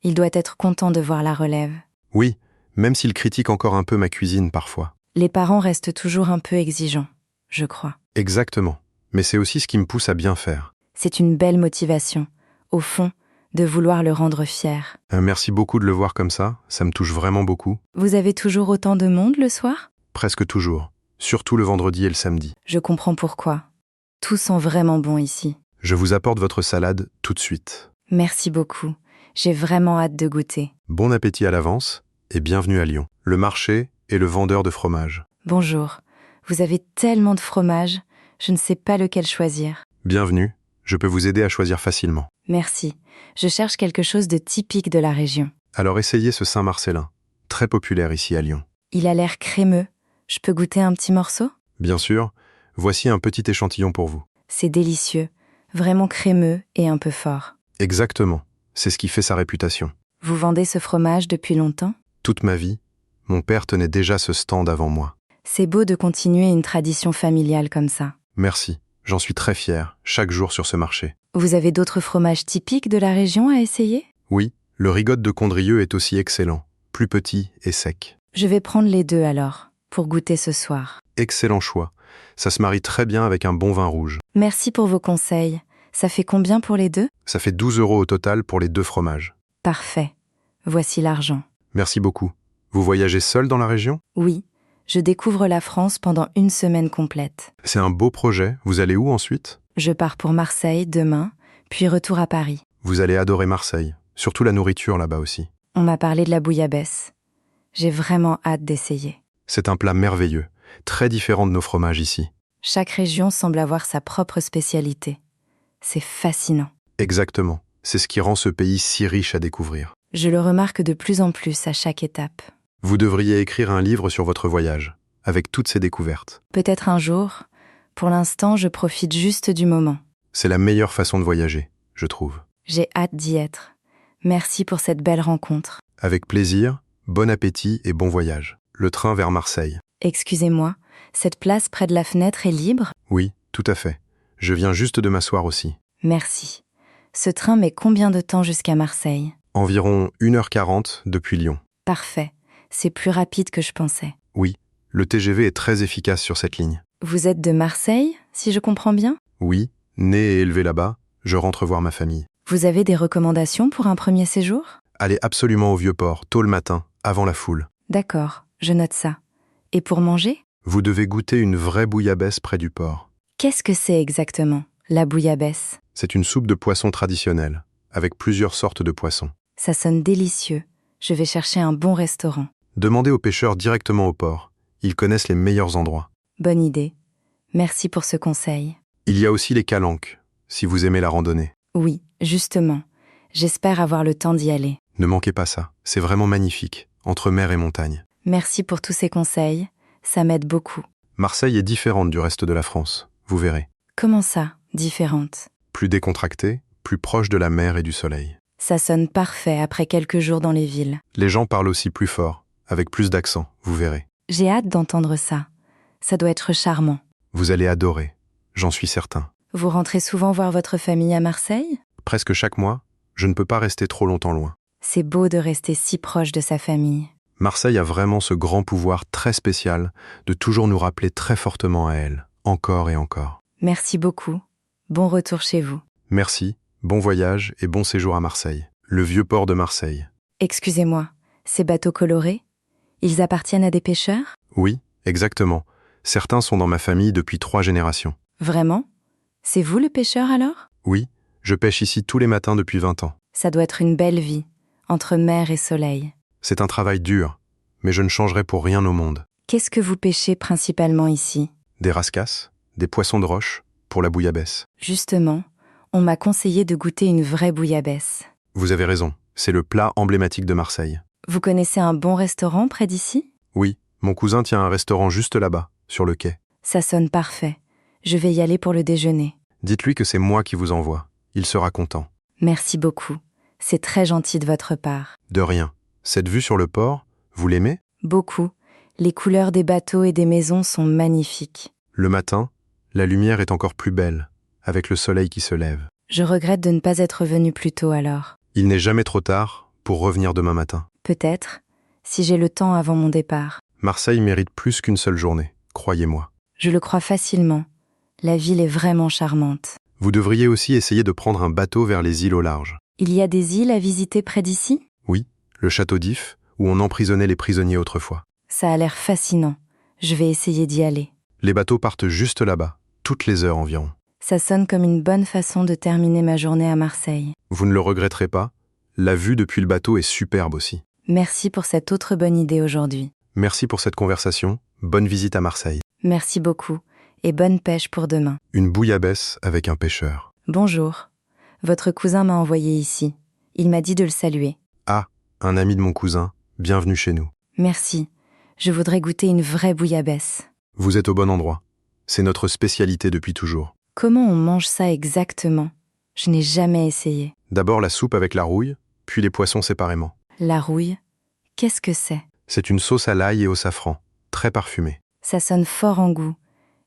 Il doit être content de voir la relève.
Oui, même s'il critique encore un peu ma cuisine parfois.
Les parents restent toujours un peu exigeants, je crois.
Exactement. Mais c'est aussi ce qui me pousse à bien faire.
C'est une belle motivation, au fond, de vouloir le rendre fier.
Merci beaucoup de le voir comme ça me touche vraiment beaucoup.
Vous avez toujours autant de monde le soir?
Presque toujours. Surtout le vendredi et le samedi.
Je comprends pourquoi. Tout sent vraiment bon ici.
Je vous apporte votre salade tout de suite.
Merci beaucoup. J'ai vraiment hâte de goûter.
Bon appétit à l'avance et bienvenue à Lyon. Le marché et le vendeur de fromage.
Bonjour. Vous avez tellement de fromage, je ne sais pas lequel choisir.
Bienvenue, je peux vous aider à choisir facilement.
Merci. Je cherche quelque chose de typique de la région.
Alors essayez ce Saint-Marcellin, très populaire ici à Lyon.
Il a l'air crémeux. Je peux goûter un petit morceau?
Bien sûr, voici un petit échantillon pour vous.
C'est délicieux, vraiment crémeux et un peu fort.
Exactement, c'est ce qui fait sa réputation.
Vous vendez ce fromage depuis longtemps?
Toute ma vie, mon père tenait déjà ce stand avant moi.
C'est beau de continuer une tradition familiale comme ça.
Merci, j'en suis très fier, chaque jour sur ce marché.
Vous avez d'autres fromages typiques de la région à essayer?
Oui, le Rigotte de Condrieu est aussi excellent, plus petit et sec.
Je vais prendre les 2 alors, pour goûter ce soir.
Excellent choix, ça se marie très bien avec un bon vin rouge.
Merci pour vos conseils. Ça fait combien pour les 2?
Ça fait 12 € au total pour les 2 fromages.
Parfait. Voici l'argent.
Merci beaucoup. Vous voyagez seul dans la région?
Oui, je découvre la France pendant une semaine complète.
C'est un beau projet, vous allez où ensuite?
Je pars pour Marseille demain, puis retour à Paris.
Vous allez adorer Marseille, surtout la nourriture là-bas aussi.
On m'a parlé de la bouillabaisse. J'ai vraiment hâte d'essayer.
C'est un plat merveilleux, très différent de nos fromages ici.
Chaque région semble avoir sa propre spécialité. C'est fascinant.
Exactement, c'est ce qui rend ce pays si riche à découvrir.
Je le remarque de plus en plus à chaque étape.
Vous devriez écrire un livre sur votre voyage, avec toutes ces découvertes.
Peut-être un jour. Pour l'instant, je profite juste du moment.
C'est la meilleure façon de voyager, je trouve.
J'ai hâte d'y être. Merci pour cette belle rencontre.
Avec plaisir, bon appétit et bon voyage. Le train vers Marseille.
Excusez-moi, cette place près de la fenêtre est libre?
Oui, tout à fait. Je viens juste de m'asseoir aussi.
Merci. Ce train met combien de temps jusqu'à Marseille?
Environ 1h40 depuis Lyon.
Parfait. C'est plus rapide que je pensais.
Oui, le TGV est très efficace sur cette ligne.
Vous êtes de Marseille, si je comprends bien?
Oui, né et élevé là-bas, je rentre voir ma famille.
Vous avez des recommandations pour un premier séjour?
Allez absolument au Vieux-Port, tôt le matin, avant la foule.
D'accord, je note ça. Et pour manger?
Vous devez goûter une vraie bouillabaisse près du port.
Qu'est-ce que c'est exactement, la bouillabaisse?
C'est une soupe de poisson traditionnelle, avec plusieurs sortes de poissons.
Ça sonne délicieux. Je vais chercher un bon restaurant.
Demandez aux pêcheurs directement au port. Ils connaissent les meilleurs endroits.
Bonne idée. Merci pour ce conseil.
Il y a aussi les calanques, si vous aimez la randonnée.
Oui, justement. J'espère avoir le temps d'y aller.
Ne manquez pas ça, c'est vraiment magnifique, entre mer et montagne.
Merci pour tous ces conseils. Ça m'aide beaucoup.
Marseille est différente du reste de la France, vous verrez.
Comment ça, différente?
Plus décontractée, plus proche de la mer et du soleil.
Ça sonne parfait après quelques jours dans les villes.
Les gens parlent aussi plus fort, avec plus d'accent, vous verrez.
J'ai hâte d'entendre ça. Ça doit être charmant.
Vous allez adorer, j'en suis certain.
Vous rentrez souvent voir votre famille à Marseille?
Presque chaque mois, je ne peux pas rester trop longtemps loin.
C'est beau de rester si proche de sa famille.
Marseille a vraiment ce grand pouvoir très spécial de toujours nous rappeler très fortement à elle, encore et encore.
Merci beaucoup. Bon retour chez vous.
Merci, bon voyage et bon séjour à Marseille. Le vieux port de Marseille.
Excusez-moi, ces bateaux colorés? Ils appartiennent à des pêcheurs?
Oui, exactement. Certains sont dans ma famille depuis 3 générations.
Vraiment? C'est vous le pêcheur alors?
Oui, je pêche ici tous les matins depuis 20 ans.
Ça doit être une belle vie, entre mer et soleil.
C'est un travail dur, mais je ne changerai pour rien au monde.
Qu'est-ce que vous pêchez principalement ici?
Des rascasses, des poissons de roche, pour la bouillabaisse.
Justement, on m'a conseillé de goûter une vraie bouillabaisse.
Vous avez raison, c'est le plat emblématique de Marseille.
Vous connaissez un bon restaurant près d'ici?
Oui, mon cousin tient un restaurant juste là-bas, sur le quai.
Ça sonne parfait. Je vais y aller pour le déjeuner.
Dites-lui que c'est moi qui vous envoie. Il sera content.
Merci beaucoup. C'est très gentil de votre part.
De rien. Cette vue sur le port, vous l'aimez?
Beaucoup. Les couleurs des bateaux et des maisons sont magnifiques.
Le matin, la lumière est encore plus belle, avec le soleil qui se lève.
Je regrette de ne pas être venu plus tôt alors.
Il n'est jamais trop tard pour revenir demain matin.
Peut-être, si j'ai le temps avant mon départ.
Marseille mérite plus qu'une seule journée, croyez-moi.
Je le crois facilement. La ville est vraiment charmante.
Vous devriez aussi essayer de prendre un bateau vers les îles au large.
Il y a des îles à visiter près d'ici?
Oui, le château d'If, où on emprisonnait les prisonniers autrefois.
Ça a l'air fascinant. Je vais essayer d'y aller.
Les bateaux partent juste là-bas, toutes les heures environ.
Ça sonne comme une bonne façon de terminer ma journée à Marseille.
Vous ne le regretterez pas, la vue depuis le bateau est superbe aussi.
Merci pour cette autre bonne idée aujourd'hui.
Merci pour cette conversation, bonne visite à Marseille.
Merci beaucoup, et bonne pêche pour demain.
Une bouillabaisse avec un pêcheur.
Bonjour. Votre cousin m'a envoyé ici. Il m'a dit de le saluer.
Ah, un ami de mon cousin, bienvenue chez nous.
Merci. Je voudrais goûter une vraie bouillabaisse.
Vous êtes au bon endroit. C'est notre spécialité depuis toujours.
Comment on mange ça exactement? Je n'ai jamais essayé.
D'abord la soupe avec la rouille, puis les poissons séparément.
La rouille? Qu'est-ce que c'est?
C'est une sauce à l'ail et au safran, très parfumée.
Ça sonne fort en goût.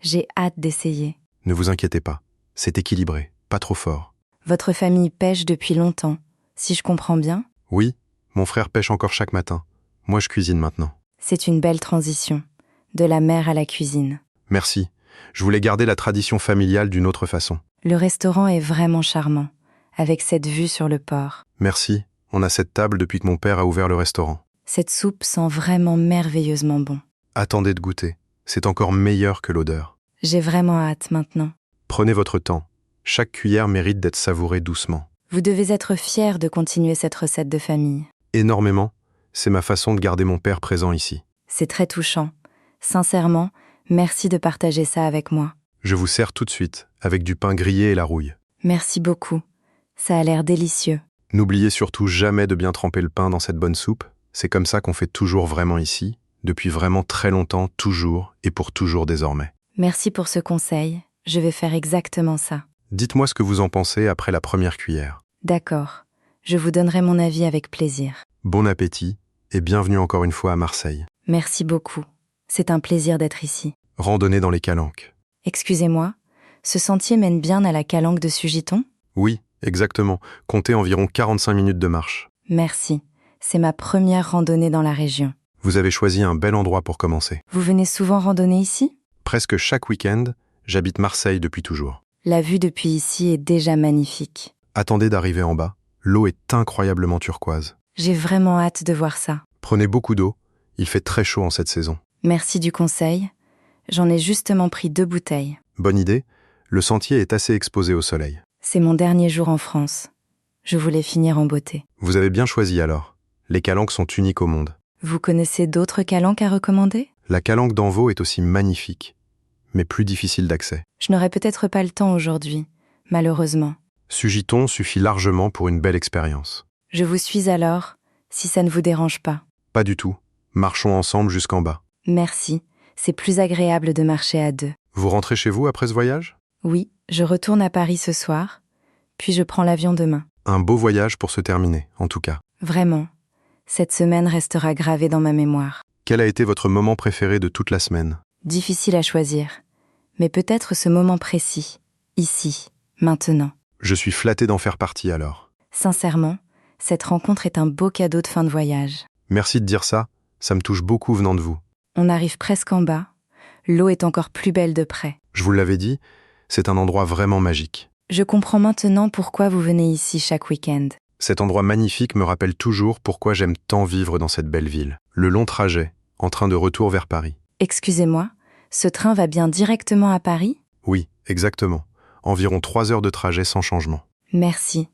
J'ai hâte d'essayer.
Ne vous inquiétez pas, c'est équilibré, pas trop fort.
Votre famille pêche depuis longtemps, si je comprends bien?
Oui, mon frère pêche encore chaque matin. Moi je cuisine maintenant.
C'est une belle transition. De la mer à la cuisine.
Merci. Je voulais garder la tradition familiale d'une autre façon.
Le restaurant est vraiment charmant, avec cette vue sur le port.
Merci, on a cette table depuis que mon père a ouvert le restaurant.
Cette soupe sent vraiment merveilleusement bon.
Attendez de goûter, c'est encore meilleur que l'odeur.
J'ai vraiment hâte maintenant.
Prenez votre temps. Chaque cuillère mérite d'être savourée doucement.
Vous devez être fier de continuer cette recette de famille.
Énormément, c'est ma façon de garder mon père présent ici.
C'est très touchant. Sincèrement, merci de partager ça avec moi.
Je vous sers tout de suite, avec du pain grillé et la rouille.
Merci beaucoup. Ça a l'air délicieux.
N'oubliez surtout jamais de bien tremper le pain dans cette bonne soupe. C'est comme ça qu'on fait toujours vraiment ici, depuis vraiment très longtemps, toujours et pour toujours désormais.
Merci pour ce conseil. Je vais faire exactement ça.
Dites-moi ce que vous en pensez après la première cuillère.
D'accord. Je vous donnerai mon avis avec plaisir.
Bon appétit et bienvenue encore une fois à Marseille.
Merci beaucoup. C'est un plaisir d'être ici.
Randonnée dans les calanques.
Excusez-moi, ce sentier mène bien à la calanque de Sugiton?
Oui, exactement. Comptez environ 45 minutes de marche.
Merci. C'est ma première randonnée dans la région.
Vous avez choisi un bel endroit pour commencer.
Vous venez souvent randonner ici?
Presque chaque week-end, j'habite Marseille depuis toujours.
La vue depuis ici est déjà magnifique.
Attendez d'arriver en bas. L'eau est incroyablement turquoise.
J'ai vraiment hâte de voir ça.
Prenez beaucoup d'eau. Il fait très chaud en cette saison.
Merci du conseil. J'en ai justement pris 2 bouteilles.
Bonne idée. Le sentier est assez exposé au soleil.
C'est mon dernier jour en France. Je voulais finir en beauté.
Vous avez bien choisi alors. Les calanques sont uniques au monde.
Vous connaissez d'autres calanques à recommander?
La calanque d'Envaux est aussi magnifique, mais plus difficile d'accès.
Je n'aurai peut-être pas le temps aujourd'hui, malheureusement.
Sugiton suffit largement pour une belle expérience.
Je vous suis alors, si ça ne vous dérange pas.
Pas du tout. Marchons ensemble jusqu'en bas.
Merci, c'est plus agréable de marcher à deux.
Vous rentrez chez vous après ce voyage?
Oui, je retourne à Paris ce soir, puis je prends l'avion demain.
Un beau voyage pour se terminer, en tout cas.
Vraiment, cette semaine restera gravée dans ma mémoire.
Quel a été votre moment préféré de toute la semaine?
Difficile à choisir, mais peut-être ce moment précis, ici, maintenant.
Je suis flatté d'en faire partie alors.
Sincèrement, cette rencontre est un beau cadeau de fin de voyage.
Merci de dire ça, ça me touche beaucoup venant de vous.
On arrive presque en bas, l'eau est encore plus belle de près.
Je vous l'avais dit, c'est un endroit vraiment magique.
Je comprends maintenant pourquoi vous venez ici chaque week-end.
Cet endroit magnifique me rappelle toujours pourquoi j'aime tant vivre dans cette belle ville. Le long trajet, en train de retour vers Paris.
Excusez-moi, ce train va bien directement à Paris?
Oui, exactement. Environ 3 heures de trajet sans changement.
Merci.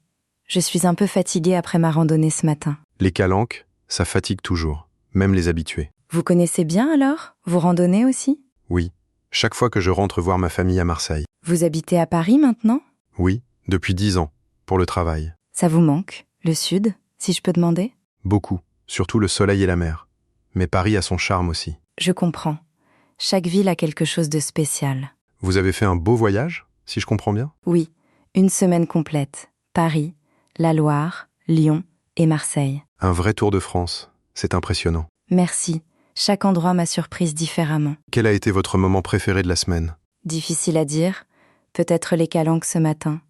Je suis un peu fatiguée après ma randonnée ce matin.
Les calanques, ça fatigue toujours, même les habitués.
Vous connaissez bien alors? Vous randonnez aussi?
Oui, chaque fois que je rentre voir ma famille à Marseille.
Vous habitez à Paris maintenant?
Oui, depuis 10 ans, pour le travail.
Ça vous manque, le sud, si je peux demander?
Beaucoup, surtout le soleil et la mer. Mais Paris a son charme aussi.
Je comprends. Chaque ville a quelque chose de spécial.
Vous avez fait un beau voyage, si je comprends bien?
Oui, une semaine complète. Paris, la Loire, Lyon et Marseille.
Un vrai tour de France, c'est impressionnant.
Merci. Chaque endroit m'a surprise différemment.
Quel a été votre moment préféré de la semaine?
Difficile à dire. Peut-être les calanques ce matin.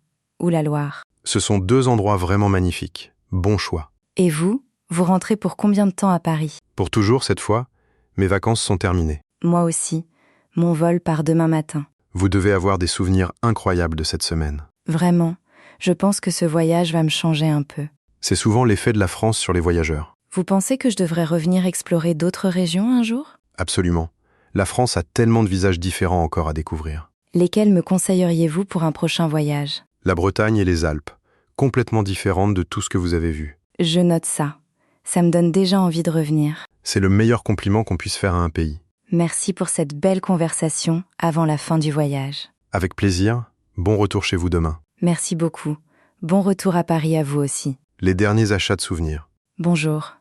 Ou la Loire.
Ce sont 2 endroits vraiment magnifiques. Bon choix.
Et vous? Vous rentrez pour combien de temps à Paris?
Pour toujours cette fois, mes vacances sont terminées.
Moi aussi. Mon vol part demain matin.
Vous devez avoir des souvenirs incroyables de cette semaine.
Vraiment, je pense que ce voyage va me changer un peu.
C'est souvent l'effet de la France sur les voyageurs.
Vous pensez que je devrais revenir explorer d'autres régions un jour?
Absolument. La France a tellement de visages différents encore à découvrir.
Lesquels me conseilleriez-vous pour un prochain voyage?
La Bretagne et les Alpes, complètement différentes de tout ce que vous avez vu.
Je note ça. Ça me donne déjà envie de revenir.
C'est le meilleur compliment qu'on puisse faire à un pays.
Merci pour cette belle conversation avant la fin du voyage.
Avec plaisir, bon retour chez vous demain.
Merci beaucoup. Bon retour à Paris à vous aussi.
Les derniers achats de souvenirs.
Bonjour.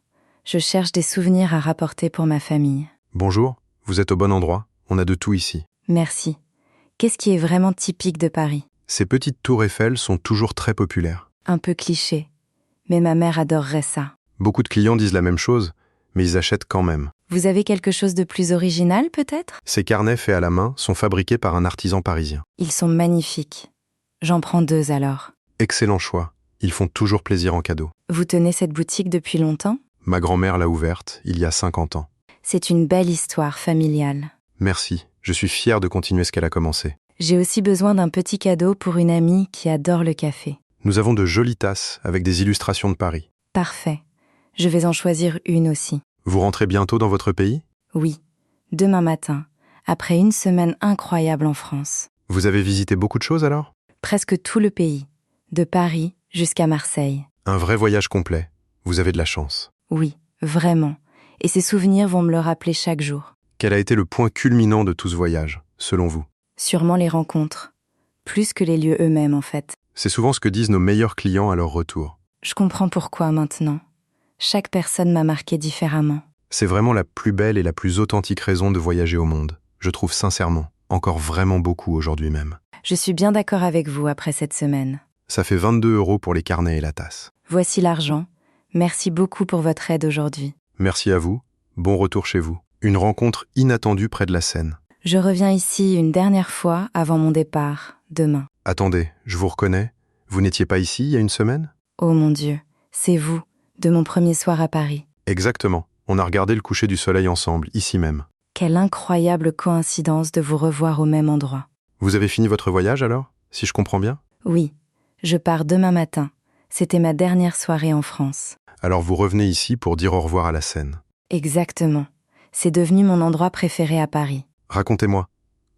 Je cherche des souvenirs à rapporter pour ma famille.
Bonjour, vous êtes au bon endroit, on a de tout ici.
Merci. Qu'est-ce qui est vraiment typique de Paris?
Ces petites tours Eiffel sont toujours très populaires.
Un peu cliché. Mais ma mère adorerait ça.
Beaucoup de clients disent la même chose, mais ils achètent quand même.
Vous avez quelque chose de plus original peut-être?
Ces carnets faits à la main sont fabriqués par un artisan parisien.
Ils sont magnifiques. J'en prends 2 alors.
Excellent choix, ils font toujours plaisir en cadeau.
Vous tenez cette boutique depuis longtemps?
Ma grand-mère l'a ouverte il y a 50 ans.
C'est une belle histoire familiale.
Merci, je suis fier de continuer ce qu'elle a commencé.
J'ai aussi besoin d'un petit cadeau pour une amie qui adore le café.
Nous avons de jolies tasses avec des illustrations de Paris.
Parfait. Je vais en choisir une aussi.
Vous rentrez bientôt dans votre pays?
Oui, demain matin, après une semaine incroyable en France.
Vous avez visité beaucoup de choses alors?
Presque tout le pays, de Paris jusqu'à Marseille.
Un vrai voyage complet, vous avez de la chance.
Oui, vraiment. Et ces souvenirs vont me le rappeler chaque jour.
Quel a été le point culminant de tout ce voyage, selon vous?
Sûrement les rencontres. Plus que les lieux eux-mêmes, en fait.
C'est souvent ce que disent nos meilleurs clients à leur retour.
Je comprends pourquoi maintenant. Chaque personne m'a marqué différemment.
C'est vraiment la plus belle et la plus authentique raison de voyager au monde. Je trouve sincèrement, encore vraiment beaucoup aujourd'hui même.
Je suis bien d'accord avec vous après cette semaine.
Ça fait 22 € pour les carnets et la tasse.
Voici l'argent. Merci beaucoup pour votre aide aujourd'hui.
Merci à vous, bon retour chez vous. Une rencontre inattendue près de la Seine.
Je reviens ici une dernière fois avant mon départ, demain.
Attendez, je vous reconnais. Vous n'étiez pas ici il y a une semaine?
Oh mon Dieu, c'est vous, de mon premier soir à Paris.
Exactement. On a regardé le coucher du soleil ensemble, ici même.
Quelle incroyable coïncidence de vous revoir au même endroit.
Vous avez fini votre voyage alors, si je comprends bien?
Oui, je pars demain matin. C'était ma dernière soirée en France.
Alors vous revenez ici pour dire au revoir à la Seine.
Exactement. C'est devenu mon endroit préféré à Paris.
Racontez-moi,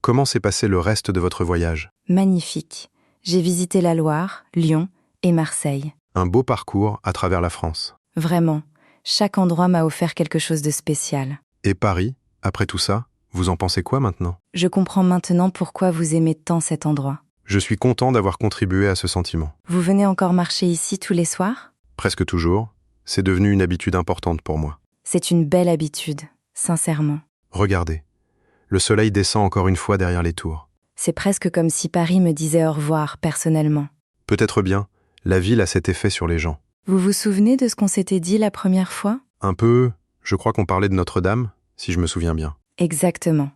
comment s'est passé le reste de votre voyage?
Magnifique. J'ai visité la Loire, Lyon et Marseille.
Un beau parcours à travers la France.
Vraiment, Chaque endroit m'a offert quelque chose de spécial.
Et Paris, après tout ça, vous en pensez quoi maintenant?
Je comprends maintenant pourquoi vous aimez tant cet endroit.
Je suis content d'avoir contribué à ce sentiment.
Vous venez encore marcher ici tous les soirs?
Presque toujours, c'est devenu une habitude importante pour moi.
C'est une belle habitude, sincèrement.
Regardez, le soleil descend encore une fois derrière les tours.
C'est presque comme si Paris me disait au revoir, personnellement.
Peut-être bien, la ville a cet effet sur les gens.
Vous vous souvenez de ce qu'on s'était dit la première fois?
Un peu, je crois qu'on parlait de Notre-Dame, si je me souviens bien.
Exactement.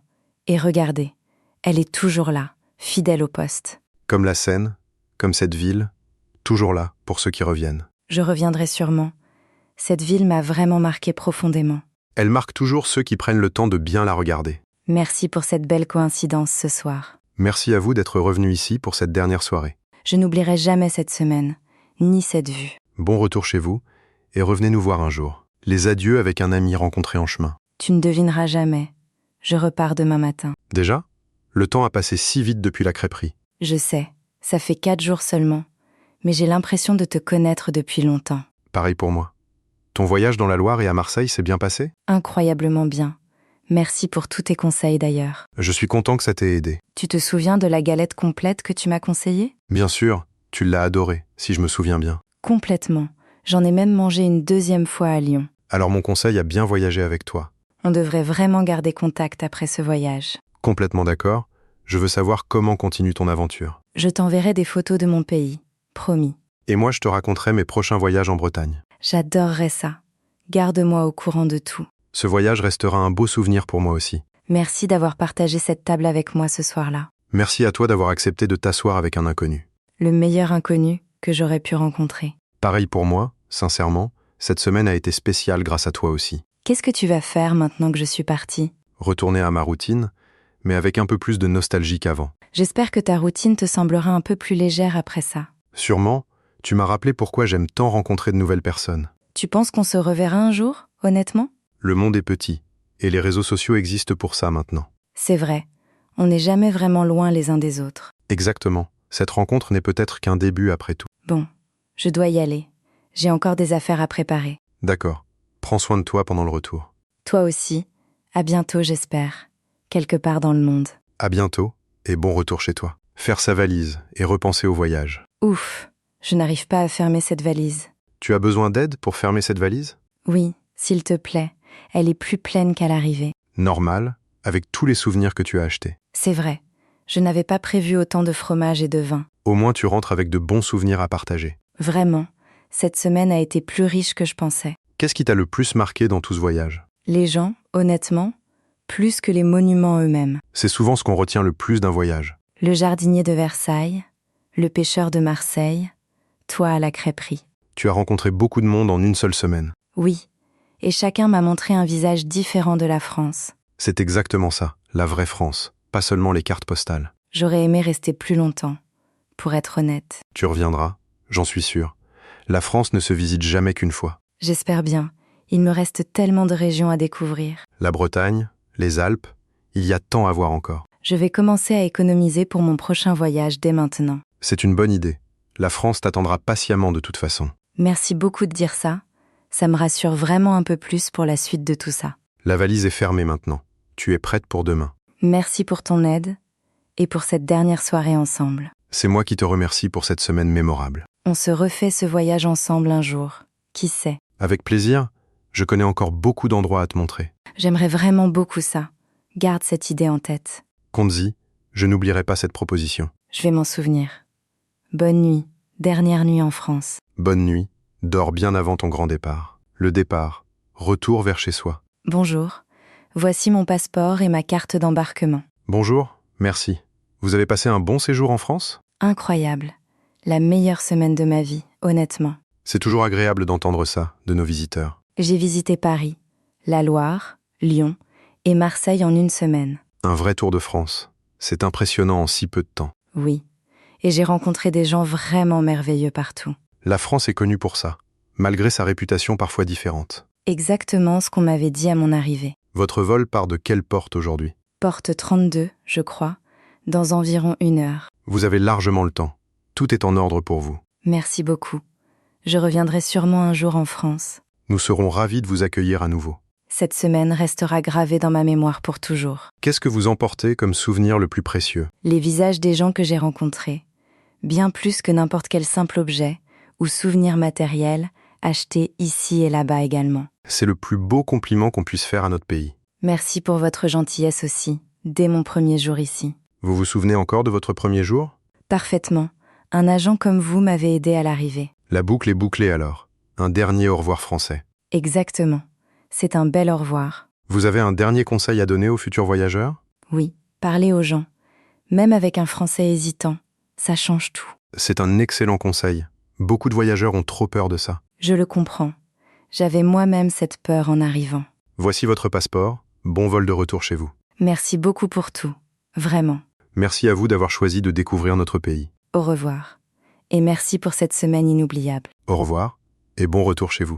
Et regardez, elle est toujours là, fidèle au poste.
Comme la Seine, comme cette ville, toujours là pour ceux qui reviennent.
Je reviendrai sûrement. Cette ville m'a vraiment marqué profondément.
Elle marque toujours ceux qui prennent le temps de bien la regarder.
Merci pour cette belle coïncidence ce soir.
Merci à vous d'être revenu ici pour cette dernière soirée.
Je n'oublierai jamais cette semaine, ni cette vue.
Bon retour chez vous, et revenez nous voir un jour. Les adieux avec un ami rencontré en chemin.
Tu ne devineras jamais. Je repars demain matin.
Déjà? Le temps a passé si vite depuis la crêperie.
Je sais, ça fait 4 jours seulement, mais j'ai l'impression de te connaître depuis longtemps.
Pareil pour moi. Ton voyage dans la Loire et à Marseille s'est bien passé?
Incroyablement bien. Merci pour tous tes conseils d'ailleurs.
Je suis content que ça t'ait aidé.
Tu te souviens de la galette complète que tu m'as conseillée?
Bien sûr, tu l'as adorée, si je me souviens bien.
Complètement. J'en ai même mangé une 2e fois à Lyon.
Alors mon conseil a bien voyagé avec toi.
On devrait vraiment garder contact après ce voyage.
Complètement d'accord. Je veux savoir comment continue ton aventure.
Je t'enverrai des photos de mon pays. Promis.
Et moi, je te raconterai mes prochains voyages en Bretagne.
J'adorerais ça. Garde-moi au courant de tout.
Ce voyage restera un beau souvenir pour moi aussi.
Merci d'avoir partagé cette table avec moi ce soir-là.
Merci à toi d'avoir accepté de t'asseoir avec un inconnu.
Le meilleur inconnu que j'aurais pu rencontrer.
Pareil pour moi, sincèrement, cette semaine a été spéciale grâce à toi aussi.
Qu'est-ce que tu vas faire maintenant que je suis partie?
Retourner à ma routine, mais avec un peu plus de nostalgie qu'avant.
J'espère que ta routine te semblera un peu plus légère après ça.
Sûrement, tu m'as rappelé pourquoi j'aime tant rencontrer de nouvelles personnes.
Tu penses qu'on se reverra un jour, honnêtement?
Le monde est petit, et les réseaux sociaux existent pour ça maintenant.
C'est vrai. On n'est jamais vraiment loin les uns des autres.
Exactement. Cette rencontre n'est peut-être qu'un début après tout.
Bon, je dois y aller. J'ai encore des affaires à préparer.
D'accord. Prends soin de toi pendant le retour.
Toi aussi. À bientôt, j'espère. Quelque part dans le monde.
À bientôt, et bon retour chez toi. Faire sa valise et repenser au voyage.
Ouf, je n'arrive pas à fermer cette valise.
Tu as besoin d'aide pour fermer cette valise?
Oui, s'il te plaît. Elle est plus pleine qu'à l'arrivée.
Normal, avec tous les souvenirs que tu as achetés.
C'est vrai. Je n'avais pas prévu autant de fromage et de vin.
Au moins tu rentres avec de bons souvenirs à partager.
Vraiment, cette semaine a été plus riche que je pensais.
Qu'est-ce qui t'a le plus marqué dans tout ce voyage?
Les gens, honnêtement, plus que les monuments eux-mêmes.
C'est souvent ce qu'on retient le plus d'un voyage.
Le jardinier de Versailles, le pêcheur de Marseille, toi à la crêperie.
Tu as rencontré beaucoup de monde en une seule semaine.
Oui, et chacun m'a montré un visage différent de la France.
C'est exactement ça, la vraie France, pas seulement les cartes postales.
J'aurais aimé rester plus longtemps, pour être honnête.
Tu reviendras, j'en suis sûr. La France ne se visite jamais qu'une fois.
J'espère bien. Il me reste tellement de régions à découvrir.
La Bretagne, les Alpes, il y a tant à voir encore.
Je vais commencer à économiser pour mon prochain voyage dès maintenant.
C'est une bonne idée. La France t'attendra patiemment de toute façon.
Merci beaucoup de dire ça. Ça me rassure vraiment un peu plus pour la suite de tout ça.
La valise est fermée maintenant. Tu es prête pour demain.
Merci pour ton aide et pour cette dernière soirée ensemble.
C'est moi qui te remercie pour cette semaine mémorable.
On se refait ce voyage ensemble un jour. Qui sait?
Avec plaisir, je connais encore beaucoup d'endroits à te montrer.
J'aimerais vraiment beaucoup ça. Garde cette idée en tête.
Compte-y, je n'oublierai pas cette proposition.
Je vais m'en souvenir. Bonne nuit, dernière nuit en France.
Bonne nuit, dors bien avant ton grand départ. Le départ, retour vers chez soi.
Bonjour, voici mon passeport et ma carte d'embarquement.
Bonjour, merci. Vous avez passé un bon séjour en France?
Incroyable. La meilleure semaine de ma vie, honnêtement.
C'est toujours agréable d'entendre ça de nos visiteurs.
J'ai visité Paris, la Loire, Lyon et Marseille en une semaine.
Un vrai tour de France. C'est impressionnant en si peu de temps.
Oui, et j'ai rencontré des gens vraiment merveilleux partout.
La France est connue pour ça, malgré sa réputation parfois différente.
Exactement ce qu'on m'avait dit à mon arrivée.
Votre vol part de quelle porte aujourd'hui?
Porte 32, je crois, dans environ 1 heure.
Vous avez largement le temps. Tout est en ordre pour vous.
Merci beaucoup. Je reviendrai sûrement un jour en France.
Nous serons ravis de vous accueillir à nouveau.
Cette semaine restera gravée dans ma mémoire pour toujours.
Qu'est-ce que vous emportez comme souvenir le plus précieux?
Les visages des gens que j'ai rencontrés, bien plus que n'importe quel simple objet ou souvenir matériel acheté ici et là-bas également.
C'est le plus beau compliment qu'on puisse faire à notre pays.
Merci pour votre gentillesse aussi, dès mon premier jour ici.
Vous vous souvenez encore de votre premier jour?
Parfaitement. Un agent comme vous m'avait aidé à l'arrivée.
La boucle est bouclée alors. Un dernier au revoir français.
Exactement. C'est un bel au revoir.
Vous avez un dernier conseil à donner aux futurs voyageurs?
Oui, parlez aux gens. Même avec un français hésitant, ça change tout.
C'est un excellent conseil. Beaucoup de voyageurs ont trop peur de ça.
Je le comprends. J'avais moi-même cette peur en arrivant.
Voici votre passeport. Bon vol de retour chez vous.
Merci beaucoup pour tout. Vraiment.
Merci à vous d'avoir choisi de découvrir notre pays.
Au revoir. Et merci pour cette semaine inoubliable.
Au revoir et bon retour chez vous.